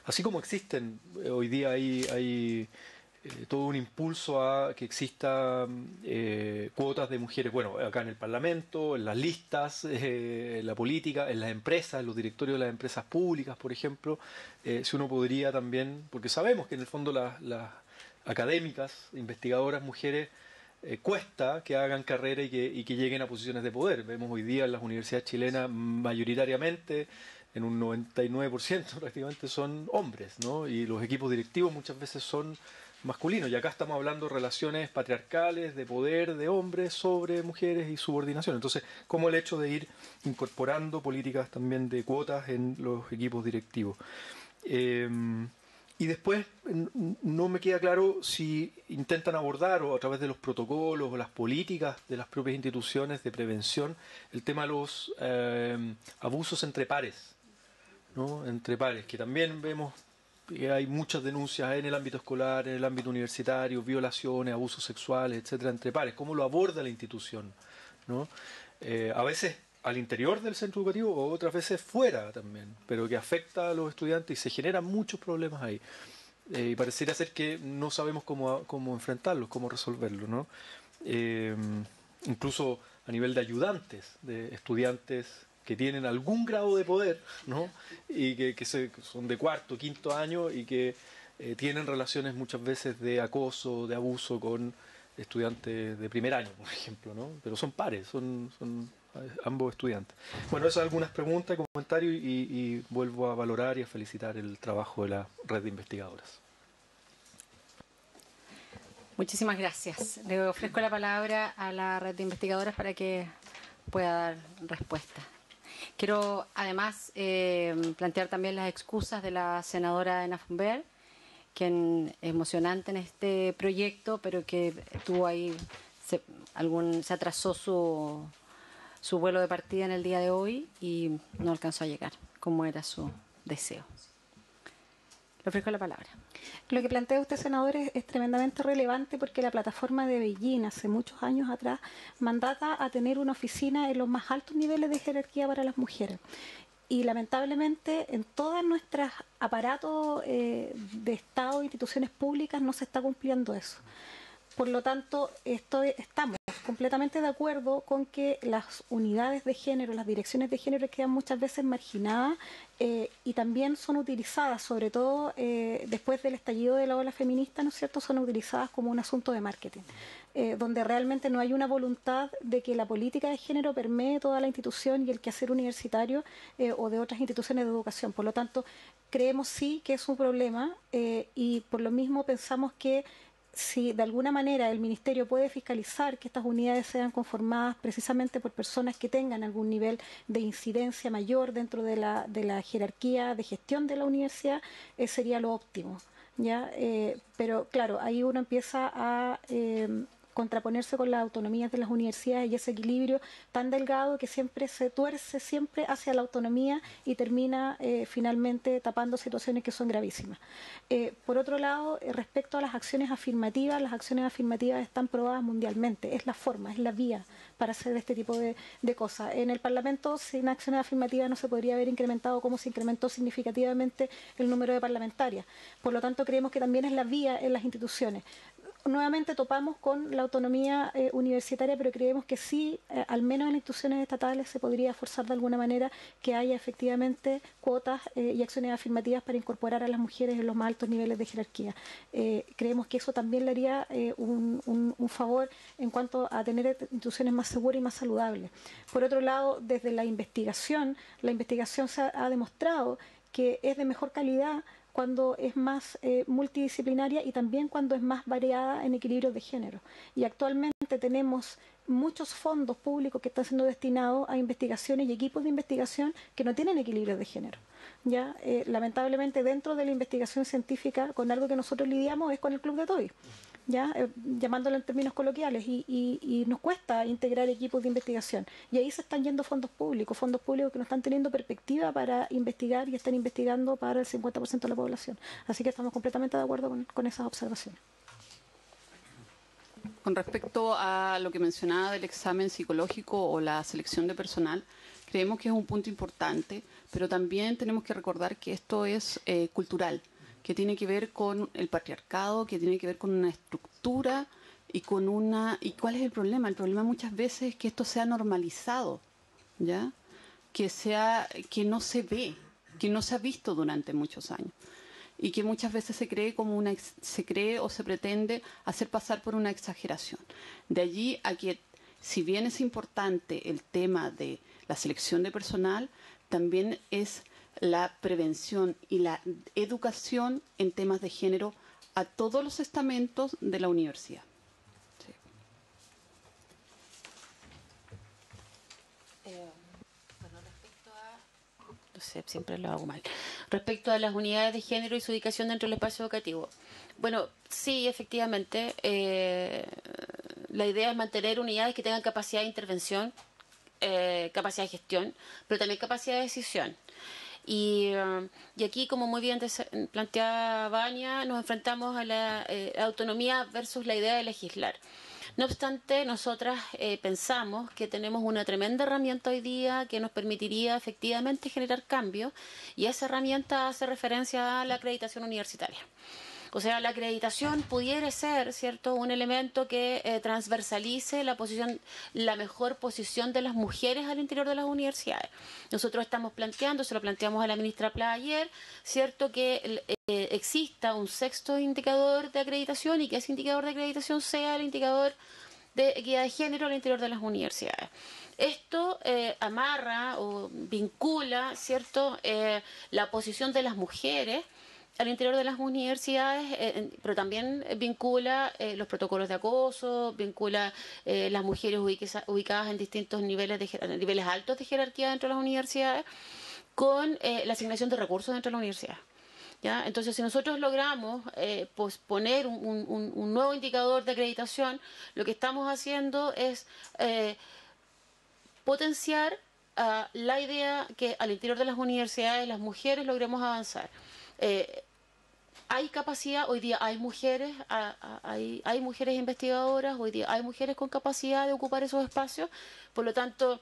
así como existen, hoy día hay todo un impulso a que exista cuotas de mujeres, bueno, acá en el Parlamento, en las listas, en la política, en las empresas, en los directorios de las empresas públicas, por ejemplo, si uno podría también, porque sabemos que en el fondo las académicas, investigadoras, mujeres, cuesta que hagan carrera y que lleguen a posiciones de poder. Vemos hoy día en las universidades chilenas mayoritariamente, en un 99% prácticamente son hombres, ¿no? Y los equipos directivos muchas veces son masculinos. Y acá estamos hablando de relaciones patriarcales, de poder de hombres sobre mujeres y subordinación. Entonces, como el hecho de ir incorporando políticas también de cuotas en los equipos directivos. Y después no me queda claro si intentan abordar, o a través de los protocolos o las políticas de las propias instituciones de prevención, el tema de los abusos entre pares, ¿no? Entre pares, que también vemos que hay muchas denuncias en el ámbito escolar, en el ámbito universitario, violaciones, abusos sexuales, etcétera, entre pares. ¿Cómo lo aborda la institución, ¿no? A veces al interior del centro educativo o otras veces fuera también, pero que afecta a los estudiantes y se generan muchos problemas ahí. Y pareciera ser que no sabemos cómo enfrentarlos, cómo resolverlos, ¿no? Incluso a nivel de ayudantes, de estudiantes que tienen algún grado de poder, ¿no? Y que son de cuarto, quinto año y que tienen relaciones muchas veces de acoso, de abuso con estudiantes de primer año, por ejemplo, ¿no? Pero son pares, son ambos estudiantes. Bueno, esas son algunas preguntas, comentarios y vuelvo a valorar y a felicitar el trabajo de la red de investigadoras. Muchísimas gracias. Le ofrezco la palabra a la red de investigadoras para que pueda dar respuesta. Quiero además plantear también las excusas de la senadora Ena Fumber, quien es emocionante en este proyecto, pero que tuvo ahí, se atrasó su vuelo de partida en el día de hoy y no alcanzó a llegar, como era su deseo. Le ofrezco la palabra. Lo que plantea usted, senador, es tremendamente relevante porque la plataforma de Beijing, hace muchos años atrás, mandata a tener una oficina en los más altos niveles de jerarquía para las mujeres. Y lamentablemente en todos nuestros aparatos de Estado e instituciones públicas no se está cumpliendo eso. Por lo tanto, estamos completamente de acuerdo con que las unidades de género, las direcciones de género quedan muchas veces marginadas y también son utilizadas, sobre todo después del estallido de la ola feminista, ¿no es cierto?, son utilizadas como un asunto de marketing, donde realmente no hay una voluntad de que la política de género permee toda la institución y el quehacer universitario o de otras instituciones de educación. Por lo tanto, creemos sí que es un problema y por lo mismo pensamos que si de alguna manera el Ministerio puede fiscalizar que estas unidades sean conformadas precisamente por personas que tengan algún nivel de incidencia mayor dentro de la jerarquía de gestión de la universidad, sería lo óptimo, ¿ya? Pero claro, ahí uno empieza a contraponerse con las autonomías de las universidades y ese equilibrio tan delgado que siempre se tuerce siempre hacia la autonomía y termina finalmente tapando situaciones que son gravísimas. Por otro lado, respecto a las acciones afirmativas están probadas mundialmente, es la forma, es la vía para hacer este tipo de cosas. En el Parlamento, sin acciones afirmativas no se podría haber incrementado como se incrementó significativamente el número de parlamentarias. Por lo tanto, creemos que también es la vía en las instituciones. Nuevamente topamos con la autonomía universitaria, pero creemos que sí, al menos en las instituciones estatales, se podría forzar de alguna manera que haya efectivamente cuotas y acciones afirmativas para incorporar a las mujeres en los más altos niveles de jerarquía. Creemos que eso también le haría un favor en cuanto a tener instituciones más seguras y más saludables. Por otro lado, desde la investigación se ha demostrado que es de mejor calidad cuando es más multidisciplinaria y también cuando es más variada en equilibrios de género. Y actualmente tenemos muchos fondos públicos que están siendo destinados a investigaciones y equipos de investigación que no tienen equilibrios de género. ¿Ya? Lamentablemente dentro de la investigación científica, con algo que nosotros lidiamos es con el Club de Toby, ¿ya? Llamándolo en términos coloquiales, y nos cuesta integrar equipos de investigación. Y ahí se están yendo fondos públicos que no están teniendo perspectiva para investigar y están investigando para el 50% de la población. Así que estamos completamente de acuerdo con esas observaciones. Con respecto a lo que mencionaba del examen psicológico o la selección de personal, creemos que es un punto importante, pero también tenemos que recordar que esto es cultural, que tiene que ver con el patriarcado, que tiene que ver con una estructura y con una... ¿Y cuál es el problema? El problema muchas veces es que esto sea normalizado, ¿ya? Que no se ve, que no se ha visto durante muchos años y que muchas veces se cree o se pretende hacer pasar por una exageración. De allí a que, si bien es importante el tema de la selección de personal, también es la prevención y la educación en temas de género a todos los estamentos de la universidad. Sí. No sé, siempre lo hago mal. Respecto a las unidades de género y su ubicación dentro del espacio educativo. Bueno, sí, efectivamente, la idea es mantener unidades que tengan capacidad de intervención, capacidad de gestión, pero también capacidad de decisión. Y aquí, como muy bien planteaba Vania, nos enfrentamos a la autonomía versus la idea de legislar. No obstante, nosotras pensamos que tenemos una tremenda herramienta hoy día que nos permitiría efectivamente generar cambios, y esa herramienta hace referencia a la acreditación universitaria. O sea, la acreditación pudiera ser, ¿cierto?, un elemento que transversalice la mejor posición de las mujeres al interior de las universidades. Nosotros estamos planteando, se lo planteamos a la ministra Pla ayer, ¿cierto?, que exista un sexto indicador de acreditación y que ese indicador de acreditación sea el indicador de equidad de género al interior de las universidades. Esto amarra o vincula, ¿cierto?, la posición de las mujeres al interior de las universidades, pero también vincula los protocolos de acoso, vincula las mujeres ubicadas en distintos niveles altos de jerarquía dentro de las universidades, con la asignación de recursos dentro de la universidad. ¿Ya? Entonces, si nosotros logramos poner un nuevo indicador de acreditación, lo que estamos haciendo es potenciar la idea que al interior de las universidades las mujeres logremos avanzar. Hay capacidad, hoy día hay mujeres, hay mujeres investigadoras, hoy día hay mujeres con capacidad de ocupar esos espacios, por lo tanto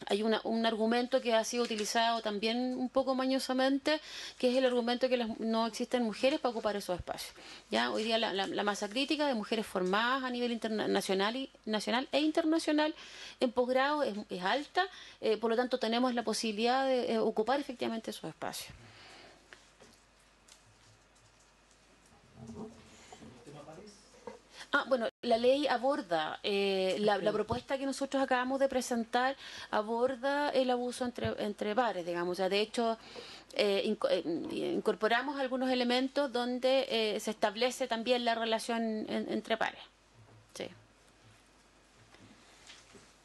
hay un argumento que ha sido utilizado también un poco mañosamente, que es el argumento que no existen mujeres para ocupar esos espacios. ¿Ya? Hoy día la masa crítica de mujeres formadas a nivel nacional e internacional en posgrado es alta, por lo tanto tenemos la posibilidad de ocupar efectivamente esos espacios. Bueno, la ley aborda, la propuesta que nosotros acabamos de presentar aborda el abuso entre pares, digamos. O sea, de hecho, incorporamos algunos elementos donde se establece también la relación entre pares. Sí.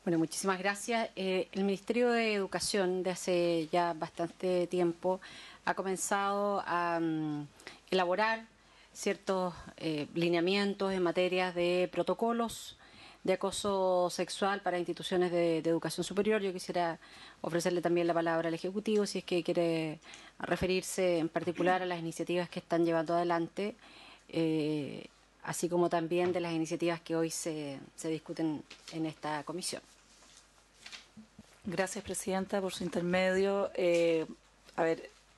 Bueno, muchísimas gracias. El Ministerio de Educación de hace ya bastante tiempo ha comenzado a elaborar ciertos lineamientos en materia de protocolos de acoso sexual para instituciones de educación superior. Yo quisiera ofrecerle también la palabra al Ejecutivo si es que quiere referirse en particular a las iniciativas que están llevando adelante, así como también de las iniciativas que hoy se discuten en esta comisión. Gracias, Presidenta, por su intermedio.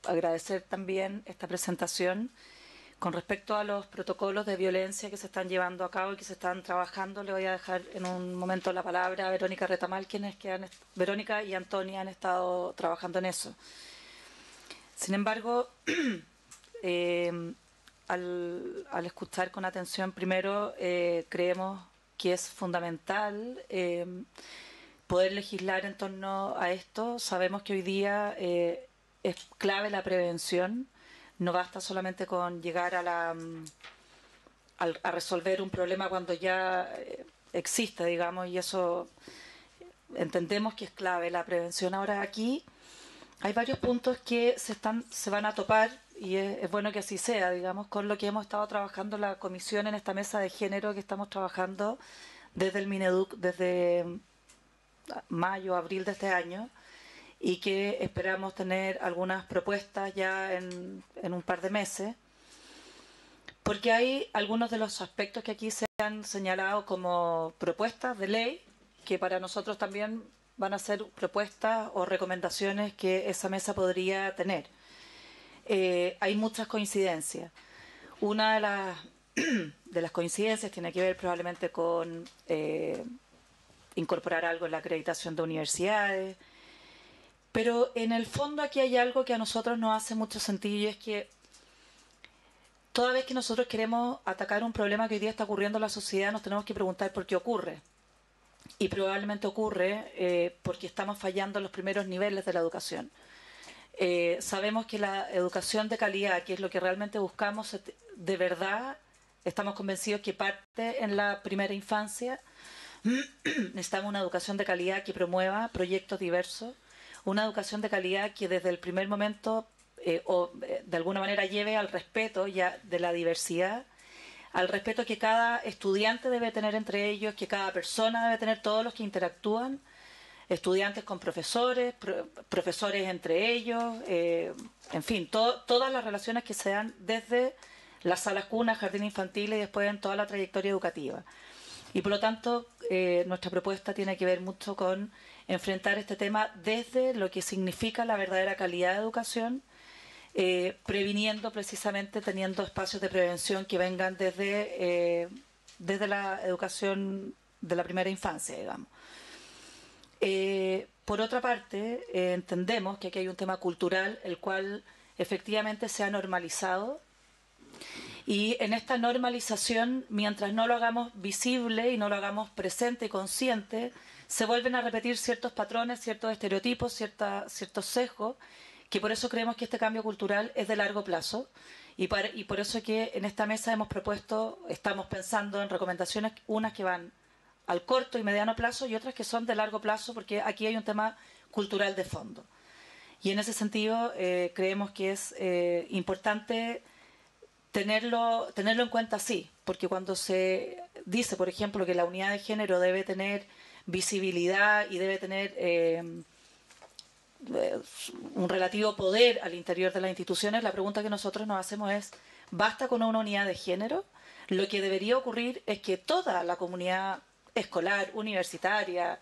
Agradecer también esta presentación. Con respecto a los protocolos de violencia que se están llevando a cabo y que se están trabajando, le voy a dejar en un momento la palabra a Verónica Retamal, Verónica y Antonia han estado trabajando en eso. Sin embargo, al escuchar con atención primero, creemos que es fundamental poder legislar en torno a esto. Sabemos que hoy día es clave la prevención. No basta solamente con llegar a resolver un problema cuando ya existe, digamos, y eso entendemos que es clave la prevención. Ahora aquí hay varios puntos que se van a topar, y es bueno que así sea, digamos, con lo que hemos estado trabajando la comisión en esta mesa de género que estamos trabajando desde el Mineduc, desde mayo, abril de este año, y que esperamos tener algunas propuestas ya en un par de meses, porque hay algunos de los aspectos que aquí se han señalado como propuestas de ley, que para nosotros también van a ser propuestas o recomendaciones que esa mesa podría tener. Hay muchas coincidencias. Una de las coincidencias tiene que ver probablemente con incorporar algo en la acreditación de universidades. Pero en el fondo aquí hay algo que a nosotros nos hace mucho sentido, y es que toda vez que nosotros queremos atacar un problema que hoy día está ocurriendo en la sociedad, nos tenemos que preguntar por qué ocurre. Y probablemente ocurre porque estamos fallando en los primeros niveles de la educación. Sabemos que la educación de calidad, que es lo que realmente buscamos, de verdad estamos convencidos que parte en la primera infancia. Necesitamos una educación de calidad que promueva proyectos diversos, una educación de calidad que desde el primer momento de alguna manera lleve al respeto ya de la diversidad, al respeto que cada estudiante debe tener entre ellos, que cada persona debe tener, todos los que interactúan, estudiantes con profesores, profesores entre ellos, en fin, todas las relaciones que se dan desde las salas cunas, jardín infantil y después en toda la trayectoria educativa. Y por lo tanto, nuestra propuesta tiene que ver mucho con enfrentar este tema desde lo que significa la verdadera calidad de educación, previniendo precisamente, teniendo espacios de prevención que vengan desde la educación de la primera infancia, digamos. Por otra parte, entendemos que aquí hay un tema cultural, el cual efectivamente se ha normalizado. Y en esta normalización, mientras no lo hagamos visible y no lo hagamos presente y consciente, se vuelven a repetir ciertos patrones, ciertos estereotipos, ciertos sesgos, que por eso creemos que este cambio cultural es de largo plazo. Y por eso que en esta mesa estamos pensando en recomendaciones, unas que van al corto y mediano plazo y otras que son de largo plazo, porque aquí hay un tema cultural de fondo. Y en ese sentido creemos que es importante tenerlo en cuenta así, porque cuando se dice, por ejemplo, que la unidad de género debe tener visibilidad y debe tener un relativo poder al interior de las instituciones, la pregunta que nosotros nos hacemos es, ¿basta con una unidad de género? Lo que debería ocurrir es que toda la comunidad escolar, universitaria,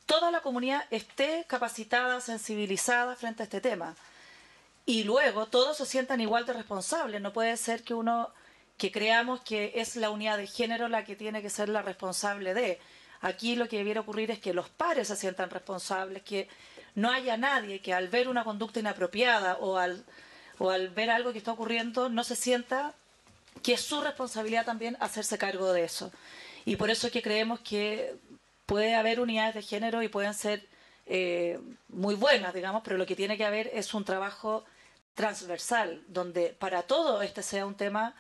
toda la comunidad esté capacitada, sensibilizada frente a este tema. Y luego todos se sientan igual de responsables. No puede ser que creamos que es la unidad de género la que tiene que ser la responsable de. Aquí lo que debiera ocurrir es que los pares se sientan responsables, que no haya nadie que al ver una conducta inapropiada o al ver algo que está ocurriendo no se sienta que es su responsabilidad también hacerse cargo de eso. Y por eso es que creemos que puede haber unidades de género y pueden ser muy buenas, digamos, pero lo que tiene que haber es un trabajo transversal, donde para todo este sea un tema,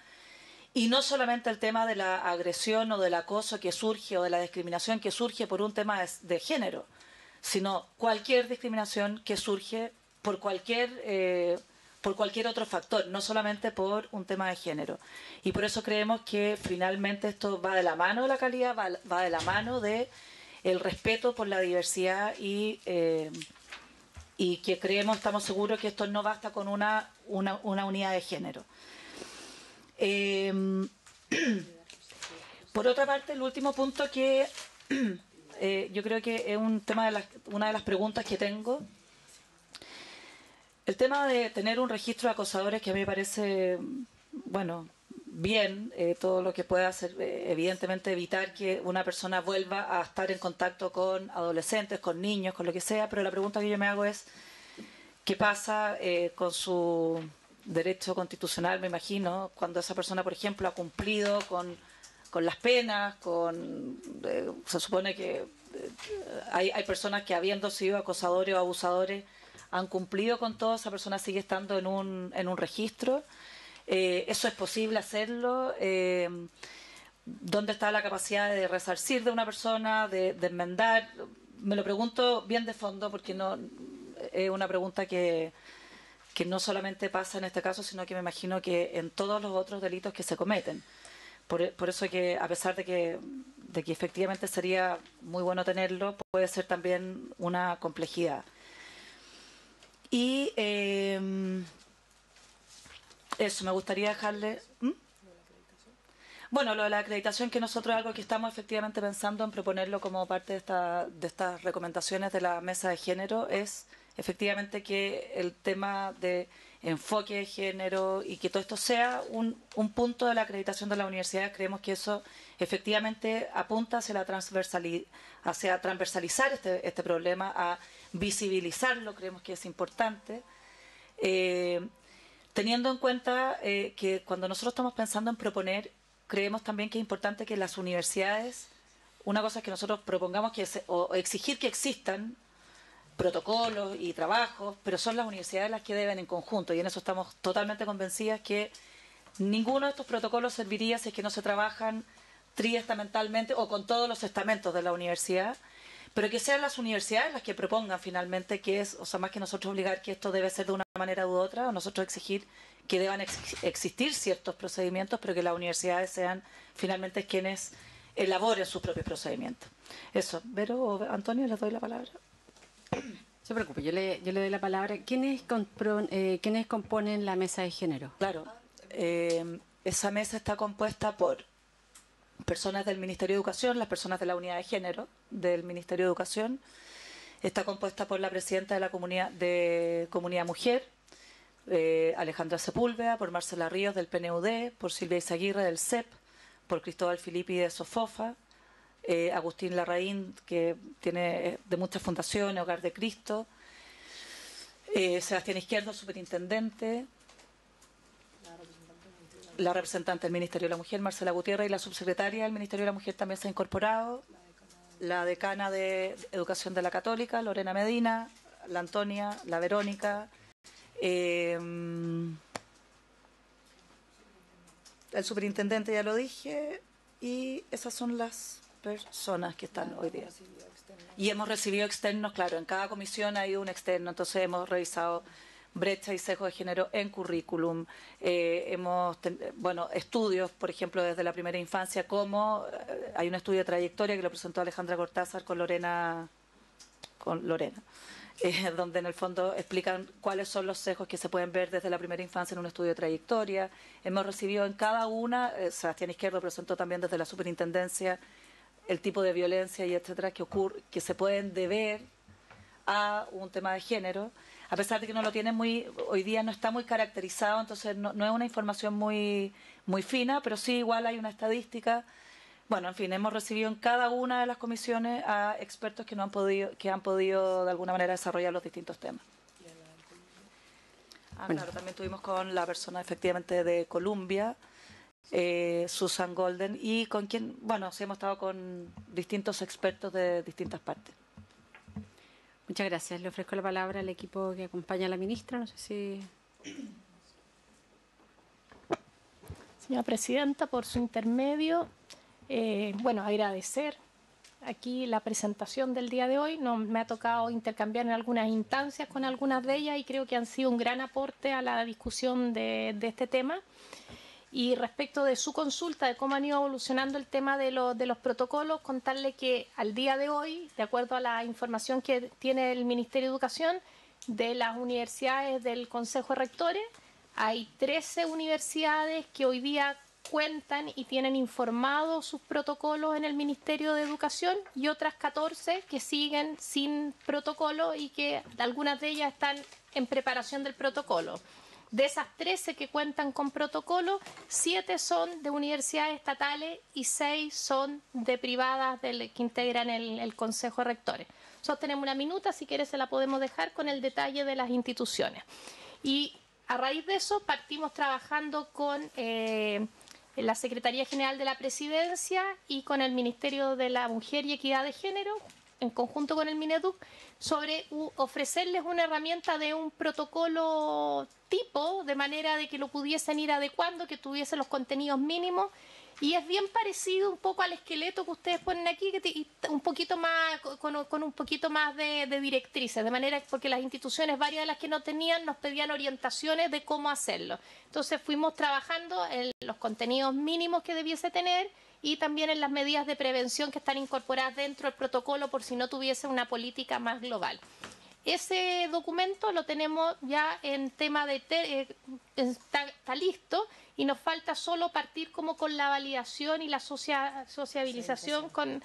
y no solamente el tema de la agresión o del acoso que surge o de la discriminación que surge por un tema de género, sino cualquier discriminación que surge por cualquier otro factor, no solamente por un tema de género. Y por eso creemos que finalmente esto va de la mano de la calidad, va de la mano de el respeto por la diversidad y que estamos seguros que esto no basta con una unidad de género. Por otra parte, el último punto que yo creo que es un tema una de las preguntas que tengo, el tema de tener un registro de acosadores, que a mí me parece, bueno, bien, todo lo que pueda hacer, evidentemente evitar que una persona vuelva a estar en contacto con adolescentes, con niños, con lo que sea, pero la pregunta que yo me hago es, ¿qué pasa con su derecho constitucional, me imagino, cuando esa persona, por ejemplo, ha cumplido con las penas, se supone que hay personas que habiendo sido acosadores o abusadores han cumplido con todo, esa persona sigue estando en un registro. ¿Eso es posible hacerlo? ¿Dónde está la capacidad de resarcir de una persona, de enmendar? Me lo pregunto bien de fondo porque no es una pregunta que no solamente pasa en este caso, sino que me imagino que en todos los otros delitos que se cometen. Por eso que, a pesar de que efectivamente sería muy bueno tenerlo, puede ser también una complejidad. Y eso, me gustaría dejarle... Bueno, lo de la acreditación, que nosotros es algo que estamos efectivamente pensando en proponerlo como parte de estas recomendaciones de la mesa de género, es efectivamente que el tema de enfoque de género y que todo esto sea un punto de la acreditación de la universidad. Creemos que eso efectivamente apunta hacia transversalizar este problema, a visibilizarlo, creemos que es importante. Teniendo en cuenta que cuando nosotros estamos pensando en proponer, creemos también que es importante que las universidades, una cosa es que nosotros propongamos o exigir que existan protocolos y trabajos, pero son las universidades las que deben en conjunto, y en eso estamos totalmente convencidas que ninguno de estos protocolos serviría si es que no se trabajan triestamentalmente o con todos los estamentos de la universidad, pero que sean las universidades las que propongan finalmente más que nosotros obligar que esto debe ser de una manera u otra, o nosotros exigir que deban existir ciertos procedimientos, pero que las universidades sean finalmente quienes elaboren sus propios procedimientos. Eso, Vero o Antonio, les doy la palabra. No se preocupe, yo le doy la palabra. ¿Quiénes componen la mesa de género? Claro, esa mesa está compuesta por personas del Ministerio de Educación, las personas de la unidad de género del Ministerio de Educación. Está compuesta por la presidenta de la Comunidad Mujer, Alejandra Sepúlveda, por Marcela Ríos del PNUD, por Silvia Izaguirre del CEP, por Cristóbal Filippi de Sofofa, Agustín Larraín, que tiene de muchas fundaciones, Hogar de Cristo, Sebastián Izquierdo, superintendente, la representante del Ministerio de la Mujer, Marcela Gutiérrez, y la subsecretaria del Ministerio de la Mujer también se ha incorporado, la decana de Educación de la Católica, Lorena Medina, la Antonia, la Verónica, el superintendente ya lo dije, y esas son las personas que están hoy día. Y hemos recibido externos, claro, en cada comisión ha ido un externo, entonces hemos revisado brecha y sesgo de género en currículum, estudios, por ejemplo, desde la primera infancia, como hay un estudio de trayectoria que lo presentó Alejandra Cortázar con Lorena, donde en el fondo explican cuáles son los sesgos que se pueden ver desde la primera infancia en un estudio de trayectoria. Hemos recibido en cada una, Sebastián Izquierdo presentó también desde la superintendencia el tipo de violencia y etcétera que se pueden deber a un tema de género, a pesar de que no lo tienen hoy día no está muy caracterizado, entonces no es una información muy fina, pero sí igual hay una estadística. Bueno, en fin, hemos recibido en cada una de las comisiones a expertos que han podido de alguna manera desarrollar los distintos temas. Claro, también tuvimos con la persona efectivamente de Colombia, Susan Golden, y con quien, bueno, sí hemos estado con distintos expertos de distintas partes. Muchas gracias. Le ofrezco la palabra al equipo que acompaña a la ministra. No sé si... Señora Presidenta, por su intermedio, bueno, agradecer aquí la presentación del día de hoy. Me ha tocado intercambiar en algunas instancias con algunas de ellas y creo que han sido un gran aporte a la discusión de este tema. Y respecto de su consulta de cómo han ido evolucionando el tema de los protocolos, contarle que al día de hoy, de acuerdo a la información que tiene el Ministerio de Educación, de las universidades del Consejo de Rectores, hay 13 universidades que hoy día cuentan y tienen informados sus protocolos en el Ministerio de Educación y otras 14 que siguen sin protocolo y que algunas de ellas están en preparación del protocolo. De esas 13 que cuentan con protocolo, 7 son de universidades estatales y 6 son de privadas que integran el Consejo de Rectores. Nosotros tenemos una minuta, si quiere se la podemos dejar con el detalle de las instituciones. Y a raíz de eso partimos trabajando con la Secretaría General de la Presidencia y con el Ministerio de la Mujer y Equidad de Género, en conjunto con el Mineduc, sobre ofrecerles una herramienta de un protocolo tipo, de manera de que lo pudiesen ir adecuando, que tuviese los contenidos mínimos, y es bien parecido un poco al esqueleto que ustedes ponen aquí, un poquito más, con un poquito más de directrices, de manera porque las instituciones, varias de las que no tenían, nos pedían orientaciones de cómo hacerlo. Entonces fuimos trabajando en los contenidos mínimos que debiese tener y también en las medidas de prevención que están incorporadas dentro del protocolo por si no tuviese una política más global. Ese documento lo tenemos ya en tema de... está listo y nos falta solo partir como con la validación y la sociabilización con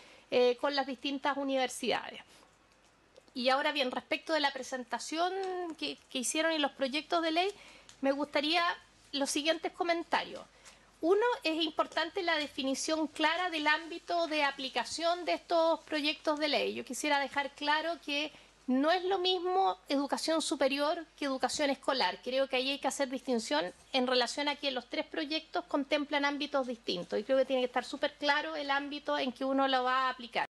las distintas universidades. Y ahora bien, respecto de la presentación que hicieron y los proyectos de ley, me gustaría los siguientes comentarios. Uno, es importante la definición clara del ámbito de aplicación de estos proyectos de ley. Yo quisiera dejar claro que no es lo mismo educación superior que educación escolar. Creo que ahí hay que hacer distinción en relación a que los 3 proyectos contemplan ámbitos distintos y creo que tiene que estar súper claro el ámbito en que uno lo va a aplicar.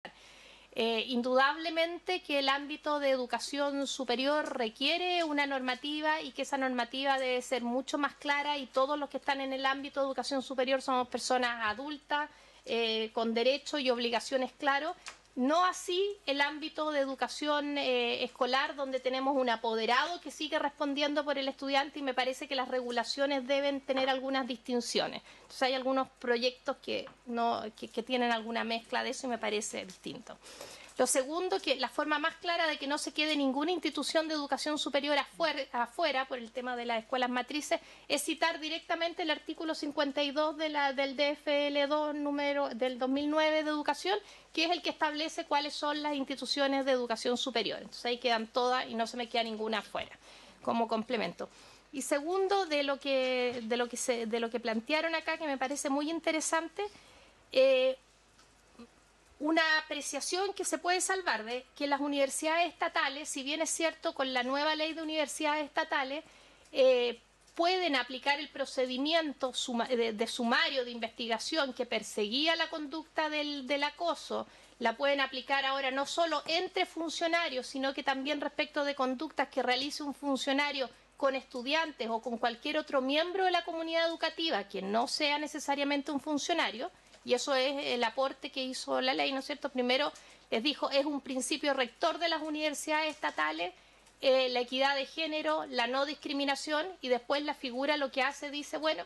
Indudablemente que el ámbito de educación superior requiere una normativa y que esa normativa debe ser mucho más clara y todos los que están en el ámbito de educación superior somos personas adultas con derechos y obligaciones claros. No así el ámbito de educación escolar, donde tenemos un apoderado que sigue respondiendo por el estudiante y me parece que las regulaciones deben tener algunas distinciones. Entonces hay algunos proyectos que tienen alguna mezcla de eso y me parece distinto. Lo segundo, que la forma más clara de que no se quede ninguna institución de educación superior afuera por el tema de las escuelas matrices es citar directamente el artículo 52 del DFL2 del 2009 de educación, que es el que establece cuáles son las instituciones de educación superior. Entonces ahí quedan todas y no se me queda ninguna afuera como complemento. Y segundo, de lo que plantearon acá, que me parece muy interesante, una apreciación que se puede salvar de que las universidades estatales, si bien es cierto con la nueva ley de universidades estatales, pueden aplicar el procedimiento de sumario de investigación que perseguía la conducta del acoso, la pueden aplicar ahora no solo entre funcionarios, sino que también respecto de conductas que realice un funcionario con estudiantes o con cualquier otro miembro de la comunidad educativa que no sea necesariamente un funcionario. Y eso es el aporte que hizo la ley, ¿no es cierto? Primero les dijo, es un principio rector de las universidades estatales, la equidad de género, la no discriminación, y después la figura lo que hace, dice, bueno,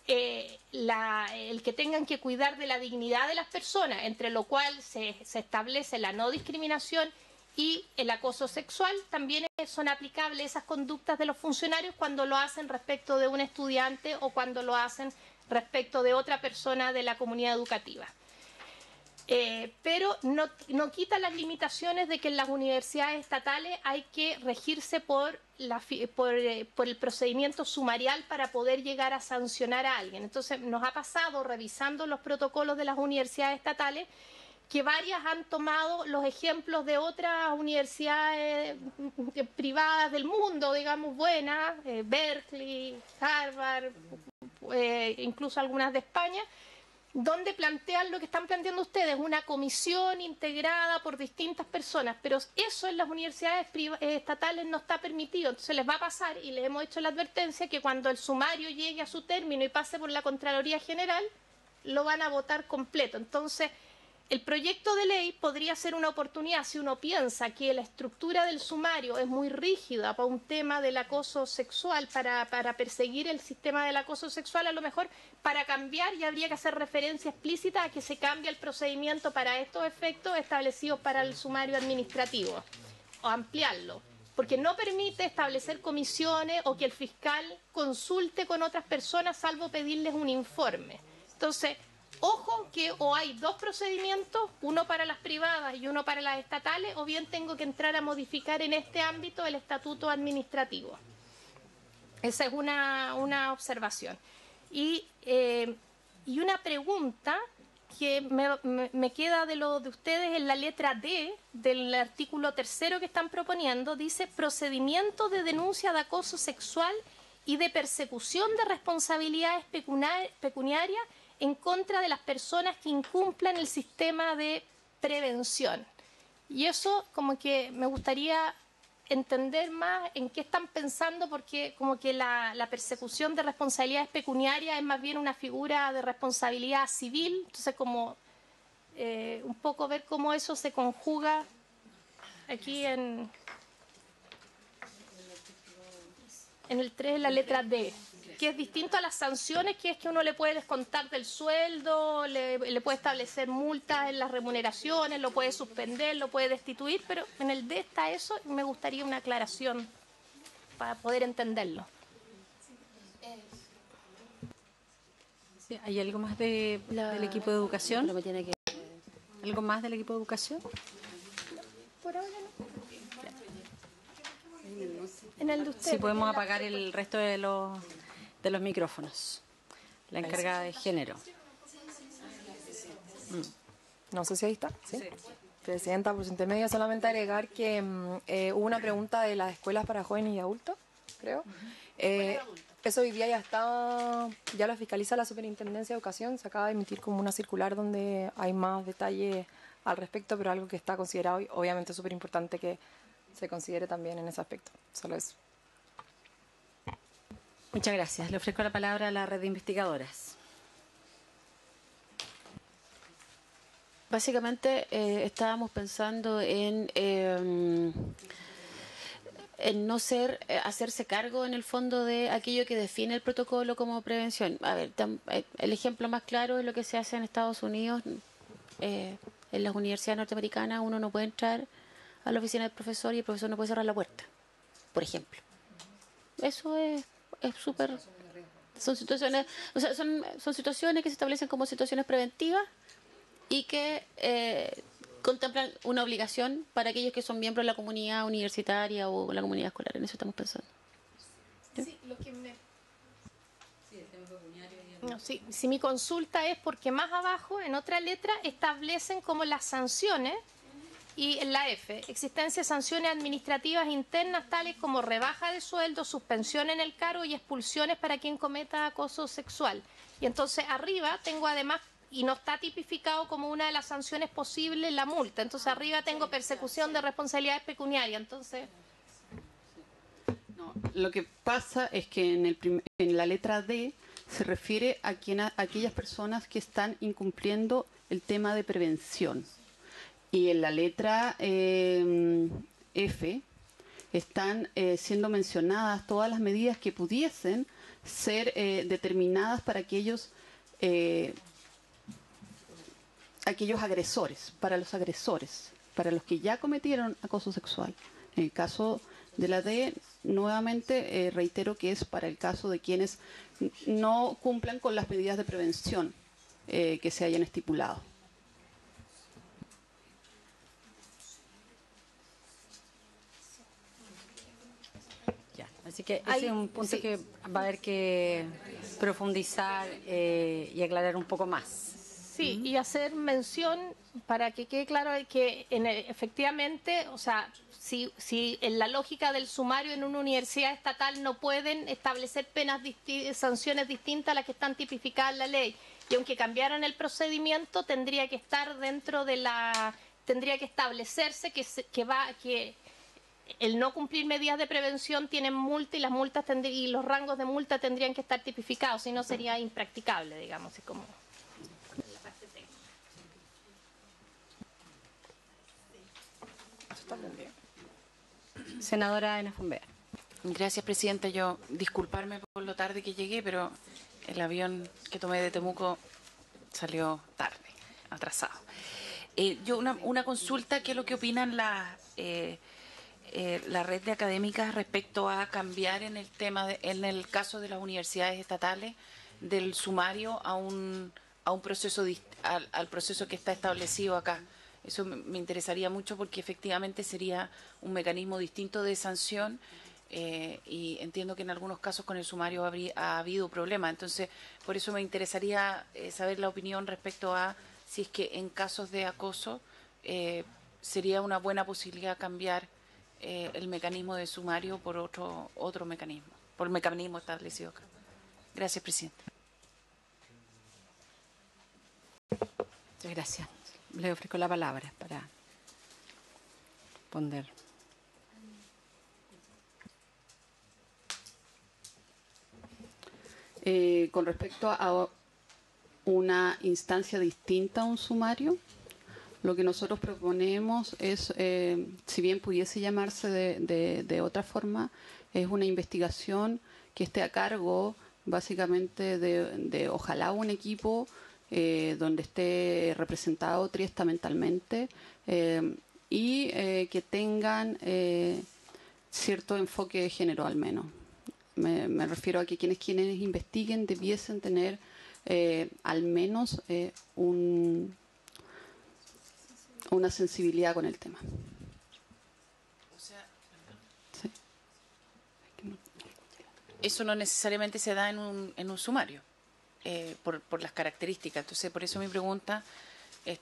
el que tengan que cuidar de la dignidad de las personas, entre lo cual se establece la no discriminación y el acoso sexual, también son aplicables esas conductas de los funcionarios cuando lo hacen respecto de un estudiante o cuando lo hacen respecto de otra persona de la comunidad educativa. pero no quita las limitaciones de que en las universidades estatales hay que regirse por el procedimiento sumarial para poder llegar a sancionar a alguien. Entonces nos ha pasado, revisando los protocolos de las universidades estatales, que varias han tomado los ejemplos de otras universidades privadas del mundo, digamos, buenas, Berkeley, Harvard, incluso algunas de España, donde plantean lo que están planteando ustedes, una comisión integrada por distintas personas, pero eso en las universidades estatales no está permitido. Entonces les va a pasar, y les hemos hecho la advertencia, que cuando el sumario llegue a su término y pase por la Contraloría General, lo van a votar completo. Entonces, el proyecto de ley podría ser una oportunidad, si uno piensa que la estructura del sumario es muy rígida para un tema del acoso sexual, para perseguir el sistema del acoso sexual, a lo mejor para cambiar, y habría que hacer referencia explícita a que se cambie el procedimiento para estos efectos establecidos para el sumario administrativo, o ampliarlo, porque no permite establecer comisiones o que el fiscal consulte con otras personas salvo pedirles un informe. Entonces, ojo que o hay dos procedimientos, uno para las privadas y uno para las estatales, o bien tengo que entrar a modificar en este ámbito el estatuto administrativo. Esa es una observación. Y una pregunta que me queda de lo de ustedes en la letra D del artículo 3 que están proponiendo, dice procedimiento de denuncia de acoso sexual y de persecución de responsabilidades pecuniarias en contra de las personas que incumplan el sistema de prevención. Y eso como que me gustaría entender más en qué están pensando, porque como que la persecución de responsabilidades pecuniarias es más bien una figura de responsabilidad civil, entonces como un poco ver cómo eso se conjuga aquí en el 3, en la letra D, que es distinto a las sanciones, que es que uno le puede descontar del sueldo, le puede establecer multas en las remuneraciones, lo puede suspender, lo puede destituir, pero en el D está eso y me gustaría una aclaración para poder entenderlo. Sí, ¿hay algo más del equipo de educación? ¿Algo más del equipo de educación? Por ahora no. En el de usted. Sí, podemos apagar el resto de los micrófonos. La encargada de género. No sé si ahí está. ¿Sí? Presidenta, por su intermedio, solamente agregar que hubo una pregunta de las escuelas para jóvenes y adultos, creo. Eso hoy día ya lo fiscaliza la Superintendencia de Educación. Se acaba de emitir como una circular donde hay más detalles al respecto, pero algo que está considerado y obviamente súper importante que se considere también en ese aspecto. Solo eso. Muchas gracias. Le ofrezco la palabra a la red de investigadoras. Básicamente estábamos pensando en no hacerse cargo en el fondo de aquello que define el protocolo como prevención. A ver, el ejemplo más claro es lo que se hace en Estados Unidos. En las universidades norteamericanas uno no puede entrar a la oficina del profesor y el profesor no puede cerrar la puerta, por ejemplo. Eso es súper... Son situaciones, o sea, son situaciones que se establecen como situaciones preventivas y que contemplan una obligación para aquellos que son miembros de la comunidad universitaria o la comunidad escolar. En eso estamos pensando. Sí, lo que no, sí, si mi consulta es porque más abajo, en otra letra, establecen como las sanciones, y en la F, existencia de sanciones administrativas internas tales como rebaja de sueldo, suspensión en el cargo y expulsiones para quien cometa acoso sexual. Y entonces arriba tengo además, y no está tipificado como una de las sanciones posibles, la multa. Entonces arriba tengo persecución de responsabilidades pecuniarias. Entonces... No, lo que pasa es que en la letra D se refiere a aquellas personas que están incumpliendo el tema de prevención. Y en la letra F están siendo mencionadas todas las medidas que pudiesen ser determinadas para aquellos agresores, para los agresores, para los que ya cometieron acoso sexual. En el caso de la D, nuevamente reitero que es para el caso de quienes no cumplan con las medidas de prevención que se hayan estipulado. Así que ese es un punto que va a haber que profundizar y aclarar un poco más. Sí, y hacer mención para que quede claro que efectivamente, o sea, si en la lógica del sumario en una universidad estatal no pueden establecer sanciones distintas a las que están tipificadas en la ley, y aunque cambiaran el procedimiento, tendría que estar tendría que establecerse que el no cumplir medidas de prevención tienen multa y las multas y los rangos de multa tendrían que estar tipificados, si no sería impracticable, digamos, así como. Senadora Ana Fombea. Gracias, Presidenta. Yo disculparme por lo tarde que llegué, pero el avión que tomé de Temuco salió tarde, atrasado. Yo una consulta, ¿qué es lo que opinan la red de académicas respecto a cambiar en el tema, en el caso de las universidades estatales, del sumario a un proceso, al proceso que está establecido acá? Eso me interesaría mucho porque efectivamente sería un mecanismo distinto de sanción y entiendo que en algunos casos con el sumario ha habido problemas. Entonces, por eso me interesaría saber la opinión respecto a si es que en casos de acoso sería una buena posibilidad cambiar el mecanismo de sumario por otro mecanismo, por el mecanismo establecido acá. Gracias, Presidenta. Muchas gracias. Le ofrezco la palabra para responder. Con respecto a una instancia distinta a un sumario, lo que nosotros proponemos es, si bien pudiese llamarse de otra forma, es una investigación que esté a cargo básicamente de ojalá un equipo donde esté representado triestamentalmente y que tengan cierto enfoque de género al menos. Me refiero a que quienes investiguen debiesen tener al menos una sensibilidad con el tema. Sí. Eso no necesariamente se da en un sumario. Por las características. Entonces, por eso mi pregunta es,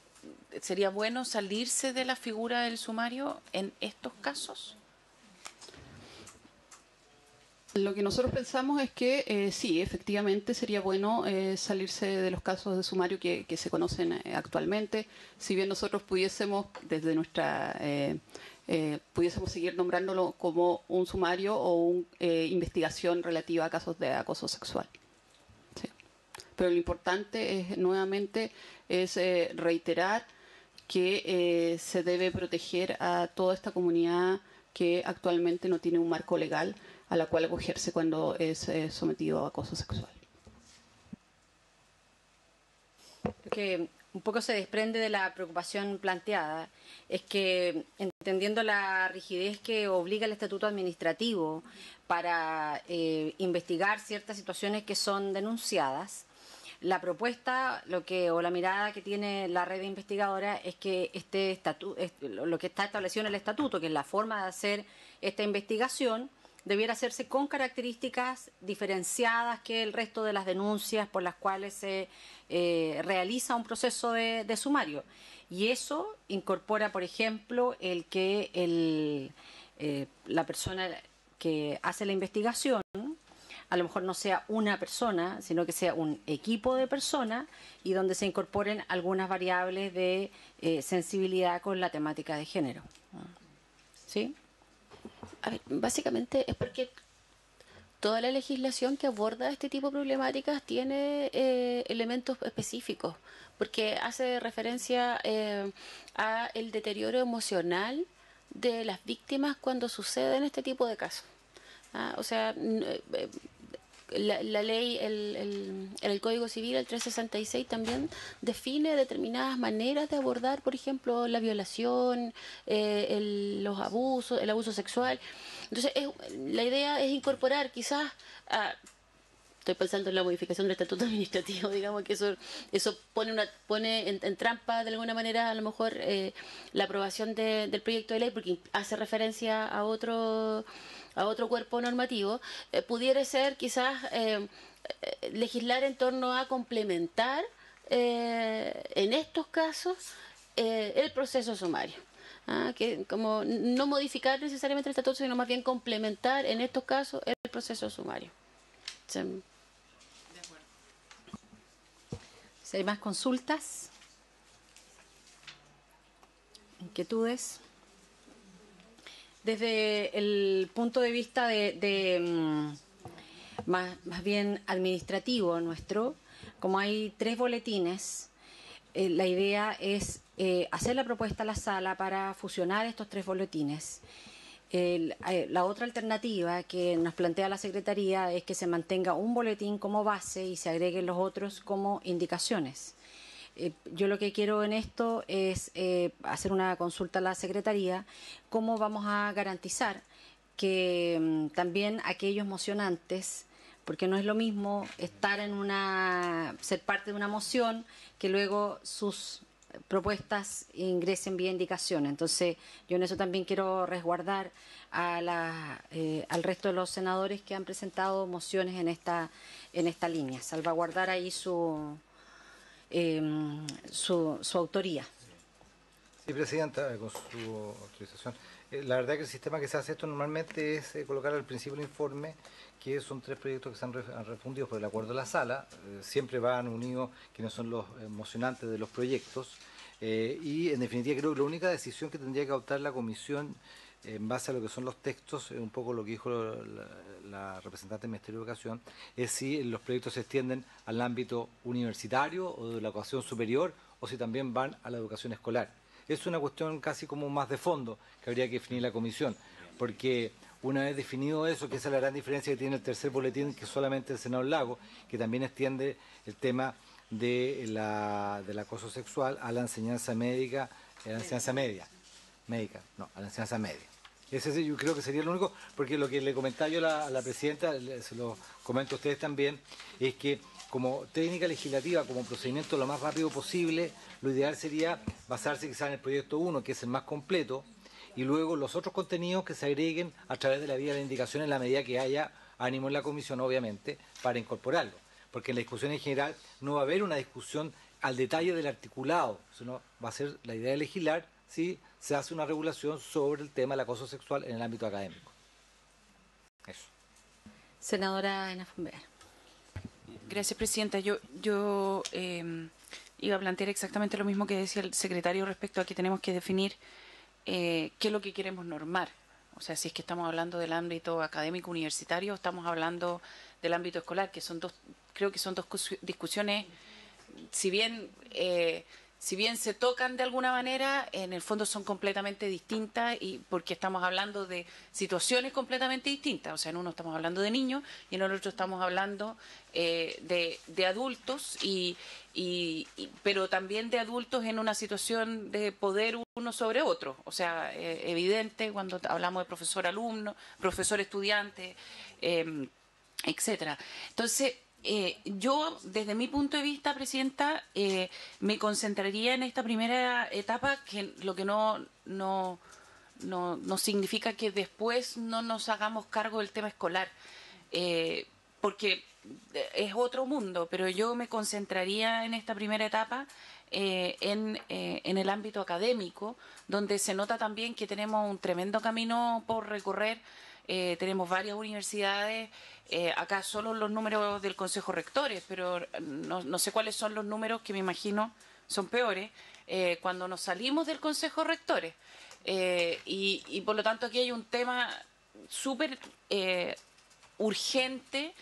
¿sería bueno salirse de la figura del sumario en estos casos? Lo que nosotros pensamos es que sí, efectivamente sería bueno salirse de los casos de sumario que se conocen actualmente. Si bien nosotros pudiésemos, desde nuestra... pudiésemos seguir nombrándolo como un sumario o una investigación relativa a casos de acoso sexual. Pero lo importante es, nuevamente, es reiterar que se debe proteger a toda esta comunidad que actualmente no tiene un marco legal a la cual acogerse cuando es sometido a acoso sexual. Lo que un poco se desprende de la preocupación planteada es que, entendiendo la rigidez que obliga el estatuto administrativo para investigar ciertas situaciones que son denunciadas, la propuesta o la mirada que tiene la red investigadora es que lo que está establecido en el estatuto, que es la forma de hacer esta investigación, debiera hacerse con características diferenciadas que el resto de las denuncias por las cuales se realiza un proceso de sumario. Y eso incorpora, por ejemplo, el que la persona que hace la investigación a lo mejor no sea una persona, sino que sea un equipo de personas y donde se incorporen algunas variables de sensibilidad con la temática de género. ¿Sí? A ver, básicamente es porque toda la legislación que aborda este tipo de problemáticas tiene elementos específicos, porque hace referencia a el deterioro emocional de las víctimas cuando suceden este tipo de casos. O sea, la ley, el Código Civil, el 366, también define determinadas maneras de abordar, por ejemplo, la violación, los abusos, el abuso sexual. Entonces, la idea es incorporar quizás, estoy pensando en la modificación del estatuto administrativo, digamos que eso pone en trampa de alguna manera a lo mejor la aprobación del proyecto de ley, porque hace referencia a otro a otro cuerpo normativo, pudiera ser quizás legislar en torno a complementar en estos casos el proceso sumario. Que como no modificar necesariamente el estatuto, sino más bien complementar en estos casos el proceso sumario. Sí. Si hay más consultas, inquietudes. Desde el punto de vista más bien administrativo nuestro, como hay 3 boletines, la idea es hacer la propuesta a la sala para fusionar estos 3 boletines. La otra alternativa que nos plantea la Secretaría es que se mantenga un boletín como base y se agreguen los otros como indicaciones. Yo lo que quiero en esto es hacer una consulta a la Secretaría, cómo vamos a garantizar que también aquellos mocionantes, porque no es lo mismo ser parte de una moción que luego sus propuestas ingresen vía indicación. Entonces, yo en eso también quiero resguardar al resto de los senadores que han presentado mociones en esta línea, salvaguardar ahí su autoría. Sí, Presidenta, con su autorización. La verdad que el sistema que se hace esto normalmente es colocar al principio del informe que son 3 proyectos que se han refundido por el acuerdo de la sala. Siempre van unidos quienes son los mocionantes de los proyectos. Y en definitiva creo que la única decisión que tendría que adoptar la comisión en base a lo que son los textos, un poco lo que dijo la representante del Ministerio de Educación, es si los proyectos se extienden al ámbito universitario o de la educación superior o si también van a la educación escolar. Es una cuestión casi como más de fondo que habría que definir la comisión, porque una vez definido eso, que esa es la gran diferencia que tiene el tercer boletín, que solamente el senador Lago, que también extiende el tema del acoso sexual a la enseñanza médica, a la enseñanza media. A la enseñanza media. Ese yo creo que sería lo único, porque lo que le comentaba yo a la presidenta, se lo comento a ustedes también, es que como técnica legislativa, como procedimiento lo más rápido posible, lo ideal sería basarse quizás en el proyecto 1, que es el más completo, y luego los otros contenidos que se agreguen a través de la vía de indicación en la medida que haya ánimo en la comisión, obviamente, para incorporarlo. Porque en la discusión en general no va a haber una discusión al detalle del articulado, sino va a ser la idea de legislar si se hace una regulación sobre el tema del acoso sexual en el ámbito académico. Eso. Senadora Ana Fonbear. Gracias, Presidenta. Yo iba a plantear exactamente lo mismo que decía el secretario respecto a que tenemos que definir qué es lo que queremos normar. O sea, si es que estamos hablando del ámbito académico universitario o estamos hablando del ámbito escolar, que son creo que son 2 discusiones, si bien se tocan de alguna manera, en el fondo son completamente distintas, y porque estamos hablando de situaciones completamente distintas. O sea, en uno estamos hablando de niños y en el otro estamos hablando de adultos, pero también de adultos en una situación de poder uno sobre otro. O sea, evidente cuando hablamos de profesor-alumno, profesor-estudiante, etcétera. Entonces, yo, desde mi punto de vista, Presidenta, me concentraría en esta primera etapa, que lo que no significa que después no nos hagamos cargo del tema escolar, porque es otro mundo, pero yo me concentraría en esta primera etapa en el ámbito académico, donde se nota también que tenemos un tremendo camino por recorrer. Tenemos varias universidades, acá solo los números del Consejo Rectores, pero no sé cuáles son los números, que me imagino son peores, cuando nos salimos del Consejo Rectores. Y por lo tanto aquí hay un tema súper urgente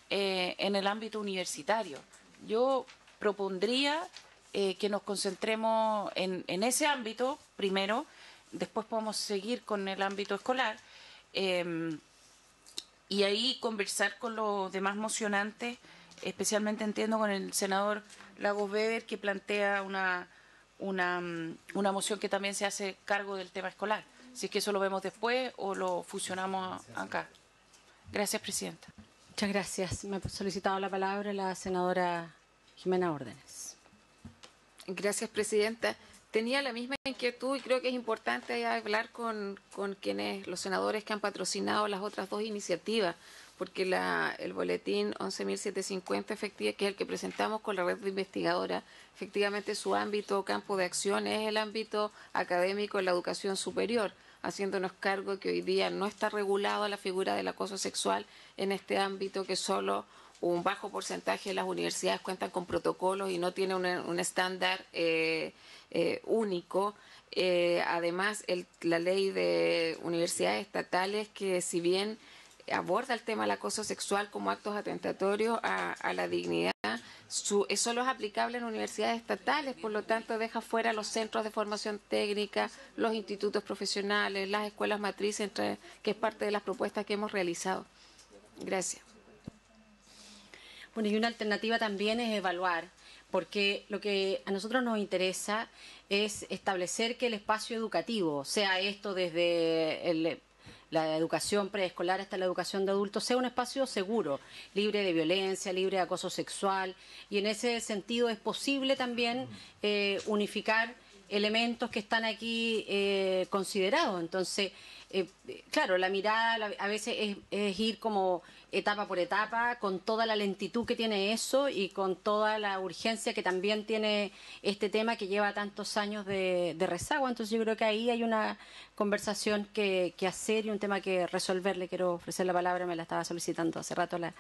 en el ámbito universitario. Yo propondría que nos concentremos en ese ámbito primero, después podemos seguir con el ámbito escolar, y ahí conversar con los demás mocionantes, especialmente entiendo con el senador Lagos Weber, que plantea una moción que también se hace cargo del tema escolar. Si es que eso lo vemos después o lo fusionamos acá. Gracias, Presidenta. Muchas gracias. Me ha solicitado la palabra la senadora Jimena Órdenes. Gracias, Presidenta. tenía la misma inquietud y creo que es importante hablar con quienes, los senadores que han patrocinado las otras dos iniciativas, porque el boletín 11.750, que es el que presentamos con la red de investigadora, efectivamente su ámbito o campo de acción es el ámbito académico en la educación superior, haciéndonos cargo que hoy día no está regulada la figura del acoso sexual en este ámbito, que solo un bajo porcentaje de las universidades cuentan con protocolos y no tiene un estándar único. Además, la ley de universidades estatales, que si bien aborda el tema del acoso sexual como actos atentatorios a la dignidad, solo es aplicable en universidades estatales, por lo tanto deja fuera los centros de formación técnica, los institutos profesionales, las escuelas matrices, que es parte de las propuestas que hemos realizado. Gracias. Bueno, y una alternativa también es evaluar, porque lo que a nosotros nos interesa es establecer que el espacio educativo, sea esto desde la educación preescolar hasta la educación de adultos, sea un espacio seguro, libre de violencia, libre de acoso sexual, y en ese sentido es posible también unificar elementos que están aquí considerados. Entonces, claro, la mirada a veces es ir como etapa por etapa, con toda la lentitud que tiene eso y con toda la urgencia que también tiene este tema que lleva tantos años de rezago. Entonces yo creo que ahí hay una conversación que hacer y un tema que resolver. Le quiero ofrecer la palabra, me la estaba solicitando hace rato la...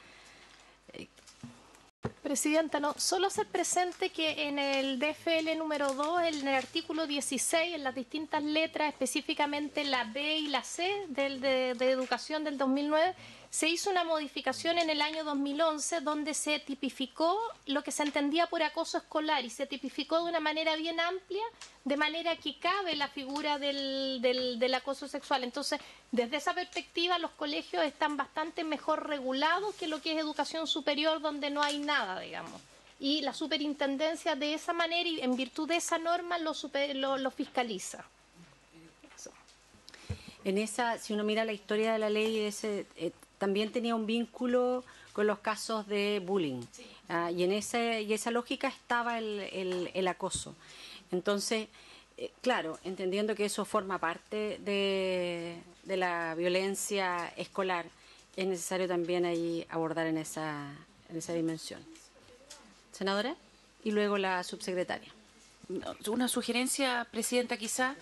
Presidenta, no, solo hacer presente que en el DFL número 2, en el artículo 16, en las distintas letras, específicamente la B y la C de educación del 2009, se hizo una modificación en el año 2011 donde se tipificó lo que se entendía por acoso escolar y se tipificó de una manera bien amplia, de manera que cabe la figura del acoso sexual. Entonces, desde esa perspectiva, los colegios están bastante mejor regulados que lo que es educación superior, donde no hay nada, digamos. Y la superintendencia de esa manera y en virtud de esa norma lo fiscaliza. En esa, si uno mira la historia de la ley, también tenía un vínculo con los casos de bullying. Sí. Y en esa lógica estaba el acoso. Entonces, claro, entendiendo que eso forma parte de la violencia escolar, es necesario también ahí abordar en esa dimensión. Senadora, y luego la subsecretaria. Una sugerencia, Presidenta, quizá.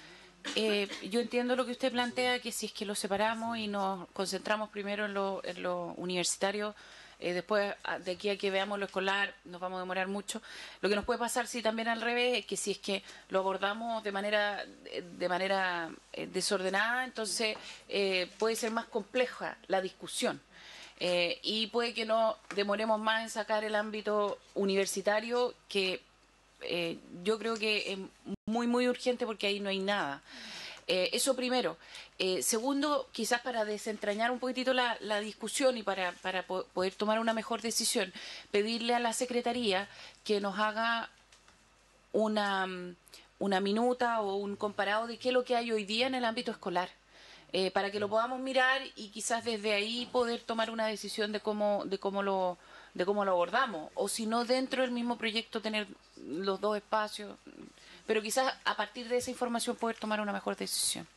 Yo entiendo lo que usted plantea, que si es que lo separamos y nos concentramos primero en lo universitario, después de aquí a que veamos lo escolar nos vamos a demorar mucho. Lo que nos puede pasar, sí, también al revés, es que si es que lo abordamos de manera desordenada, entonces puede ser más compleja la discusión. Y puede que no demoremos más en sacar el ámbito universitario, que yo creo que es muy, muy urgente porque ahí no hay nada. Eso primero. Segundo, quizás para desentrañar un poquitito la discusión y para poder tomar una mejor decisión, pedirle a la Secretaría que nos haga una minuta o un comparado de qué es lo que hay hoy día en el ámbito escolar. Para que lo podamos mirar y quizás desde ahí poder tomar una decisión de cómo lo abordamos, o si no, dentro del mismo proyecto tener los dos espacios, pero quizás a partir de esa información poder tomar una mejor decisión.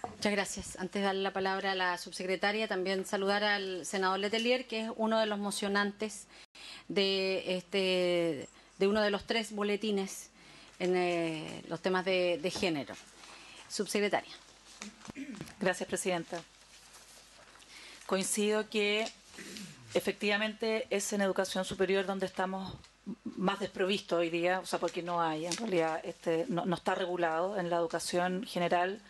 Muchas gracias. Antes de darle la palabra a la subsecretaria, también saludar al senador Letelier, que es uno de los mocionantes de uno de los 3 boletines en los temas de género. Subsecretaria. Gracias, Presidenta. Coincido que efectivamente es en educación superior donde estamos más desprovistos hoy día, o sea, porque no hay, en realidad no está regulado. En la educación general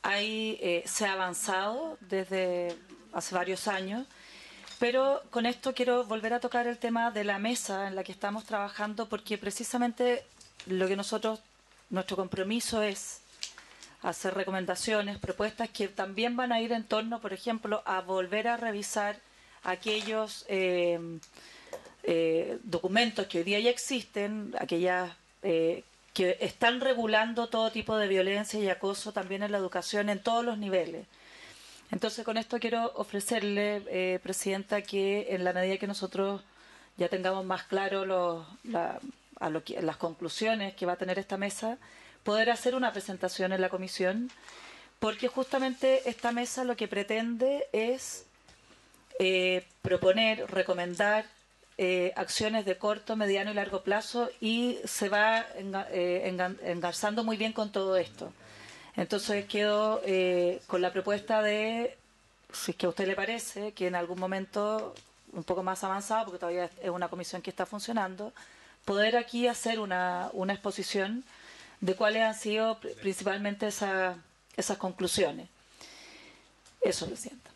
se ha avanzado desde hace varios años, pero con esto quiero volver a tocar el tema de la mesa en la que estamos trabajando, porque precisamente lo que nuestro compromiso es hacer recomendaciones, propuestas que también van a ir en torno, por ejemplo, a volver a revisar aquellos documentos que hoy día ya existen, aquellas que están regulando todo tipo de violencia y acoso también en la educación en todos los niveles. Entonces, con esto quiero ofrecerle, Presidenta, que en la medida que nosotros ya tengamos más claro las conclusiones que va a tener esta mesa, poder hacer una presentación en la comisión, porque justamente esta mesa lo que pretende es proponer, recomendar acciones de corto, mediano y largo plazo, y se va engarzando muy bien con todo esto. Entonces quedo con la propuesta de, si es que a usted le parece, que en algún momento un poco más avanzado, porque todavía es una comisión que está funcionando, poder aquí hacer una exposición de cuáles han sido principalmente esas conclusiones. Eso, Presidenta.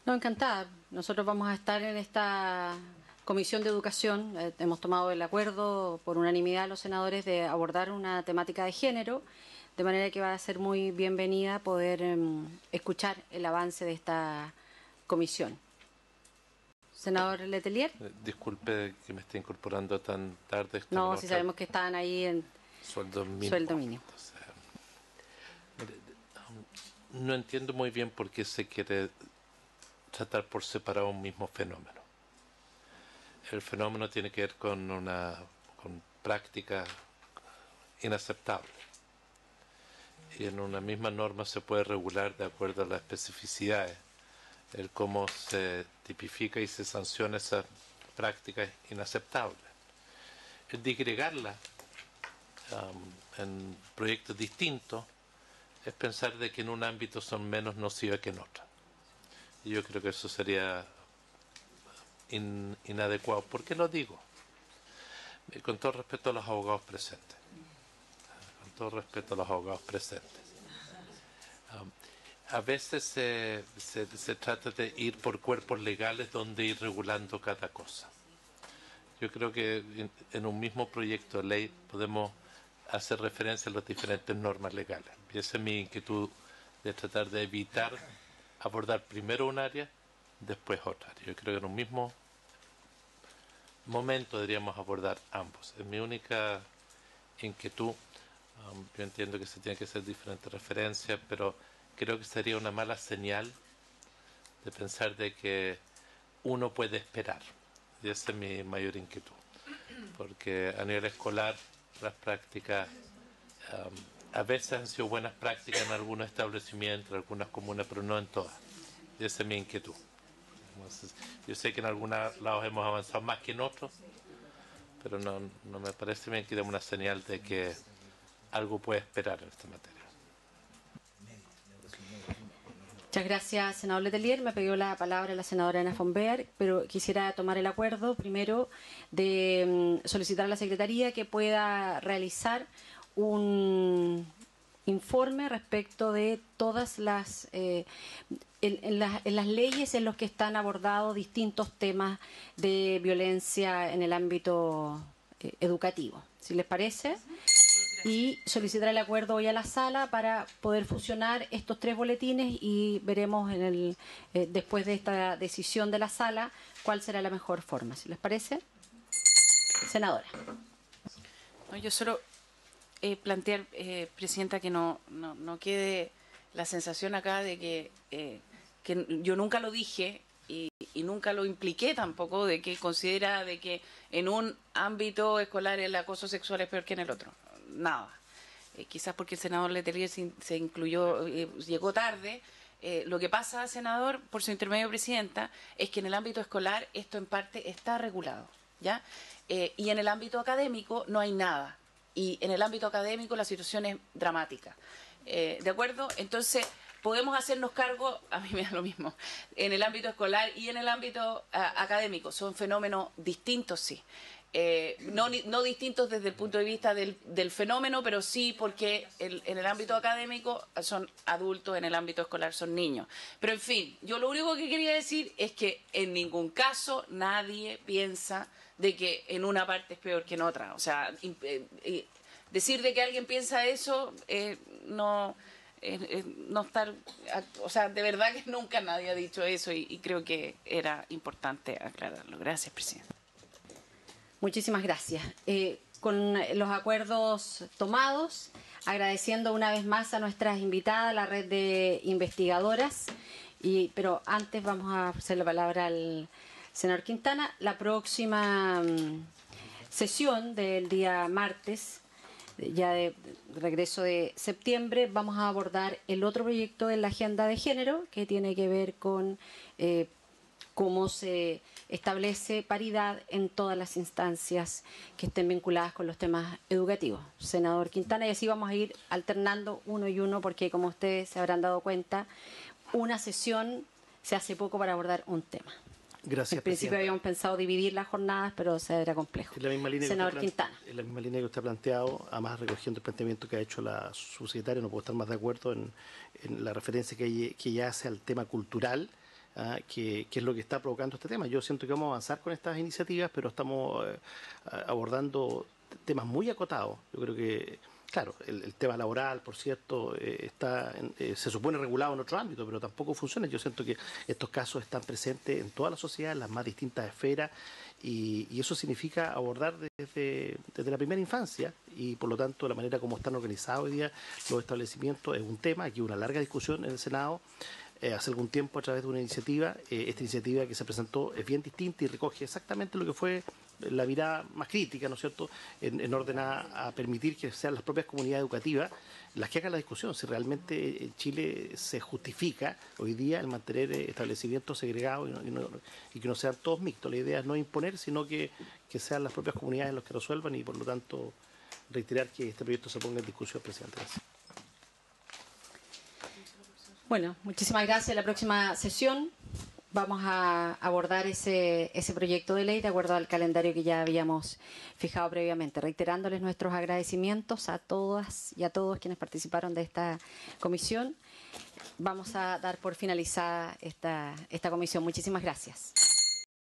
No, encantada. Nosotros vamos a estar en esta Comisión de Educación. Hemos tomado el acuerdo por unanimidad los senadores de abordar una temática de género, de manera que va a ser muy bienvenida poder escuchar el avance de esta comisión. Senador Letelier. Disculpe que me esté incorporando tan tarde. No, si sabemos que estaban ahí en sueldo mínimo. Sueldo mínimo. No entiendo muy bien por qué se quiere tratar por separado un mismo fenómeno. El fenómeno tiene que ver con práctica inaceptable. Y en una misma norma se puede regular de acuerdo a las especificidades el cómo se tipifica y se sanciona esa práctica inaceptable. El disgregarla en proyectos distintos es pensar de que en un ámbito son menos nocivas que en otro. Y yo creo que eso sería inadecuado. ¿Por qué lo digo? Con todo respeto a los abogados presentes. Con todo respeto a los abogados presentes. A veces se trata de ir por cuerpos legales donde ir regulando cada cosa. Yo creo que en un mismo proyecto de ley podemos hacer referencia a las diferentes normas legales. Y esa es mi inquietud, de tratar de evitar abordar primero un área, después otra área. Yo creo que en un mismo momento deberíamos abordar ambos. Es mi única inquietud. Yo entiendo que se tienen que hacer diferentes referencias, pero creo que sería una mala señal de pensar de que uno puede esperar. Y esa es mi mayor inquietud. Porque a nivel escolar las prácticas a veces han sido buenas prácticas en algunos establecimientos, en algunas comunas, pero no en todas. Y esa es mi inquietud. Entonces, yo sé que en algunos lados hemos avanzado más que en otros, pero no me parece bien que demos una señal de que algo puede esperar en esta materia. Muchas gracias, senador Letelier. Me pidió la palabra la senadora Ana Fonbeer, pero quisiera tomar el acuerdo primero de solicitar a la Secretaría que pueda realizar un informe respecto de todas las en las leyes en los que están abordados distintos temas de violencia en el ámbito educativo. Si les parece, y solicitar el acuerdo hoy a la sala para poder fusionar estos tres boletines y veremos después de esta decisión de la sala cuál será la mejor forma. Si les parece, senadora. No, yo solo plantear, Presidenta, que no quede la sensación acá de que yo nunca lo dije y nunca lo impliqué tampoco, de que considera de que en un ámbito escolar el acoso sexual es peor que en el otro. Nada. Quizás porque el senador Letelier se incluyó, llegó tarde. Lo que pasa, senador, por su intermedio, Presidenta, es que en el ámbito escolar esto en parte está regulado, ¿ya? Y en el ámbito académico no hay nada. Y en el ámbito académico la situación es dramática. ¿De acuerdo? Entonces, podemos hacernos cargo, a mí me da lo mismo, en el ámbito escolar y en el ámbito académico. Son fenómenos distintos, sí. No distintos desde el punto de vista del fenómeno, pero sí porque en el ámbito académico son adultos, en el ámbito escolar son niños. Pero en fin, yo lo único que quería decir es que en ningún caso nadie piensa de que en una parte es peor que en otra. O sea, decir de que alguien piensa eso, no estar, o sea, de verdad que nunca nadie ha dicho eso y creo que era importante aclararlo. Gracias, Presidenta. Muchísimas gracias. Con los acuerdos tomados, agradeciendo una vez más a nuestras invitadas, la red de investigadoras, pero antes vamos a ofrecer la palabra al senador Quintana. La próxima sesión del día martes ya de regreso de septiembre, vamos a abordar el otro proyecto en la agenda de género, que tiene que ver con cómo se establece paridad en todas las instancias que estén vinculadas con los temas educativos. Senador Quintana, y así vamos a ir alternando uno y uno, porque como ustedes se habrán dado cuenta, una sesión se hace poco para abordar un tema. Gracias, en principio habíamos pensado dividir las jornadas, pero se era complejo. En la misma línea Senador Quintana. En la misma línea que usted ha planteado, además recogiendo el planteamiento que ha hecho la subsecretaria, no puedo estar más de acuerdo en la referencia que ella hace al tema cultural, que es lo que está provocando este tema. Yo siento que vamos a avanzar con estas iniciativas, pero estamos abordando temas muy acotados. Yo creo que, claro, el tema laboral, por cierto, se supone regulado en otro ámbito, pero tampoco funciona. Yo siento que estos casos están presentes en toda la sociedad, en las más distintas esferas, y eso significa abordar desde la primera infancia, y por lo tanto la manera como están organizados hoy día los establecimientos es un tema. Aquí hubo una larga discusión en el Senado hace algún tiempo a través de una iniciativa. Esta iniciativa que se presentó es bien distinta y recoge exactamente lo que fue la mirada más crítica, ¿no es cierto?, en orden a permitir que sean las propias comunidades educativas las que hagan la discusión, si realmente en Chile se justifica hoy día el mantener establecimientos segregados y que no sean todos mixtos. La idea es no imponer, sino que sean las propias comunidades los que resuelvan, y por lo tanto reiterar que este proyecto se ponga en discusión, presidente. Gracias. Bueno, muchísimas gracias. La próxima sesión vamos a abordar ese proyecto de ley de acuerdo al calendario que ya habíamos fijado previamente, reiterándoles nuestros agradecimientos a todas y a todos quienes participaron de esta comisión. Vamos a dar por finalizada esta comisión. Muchísimas gracias.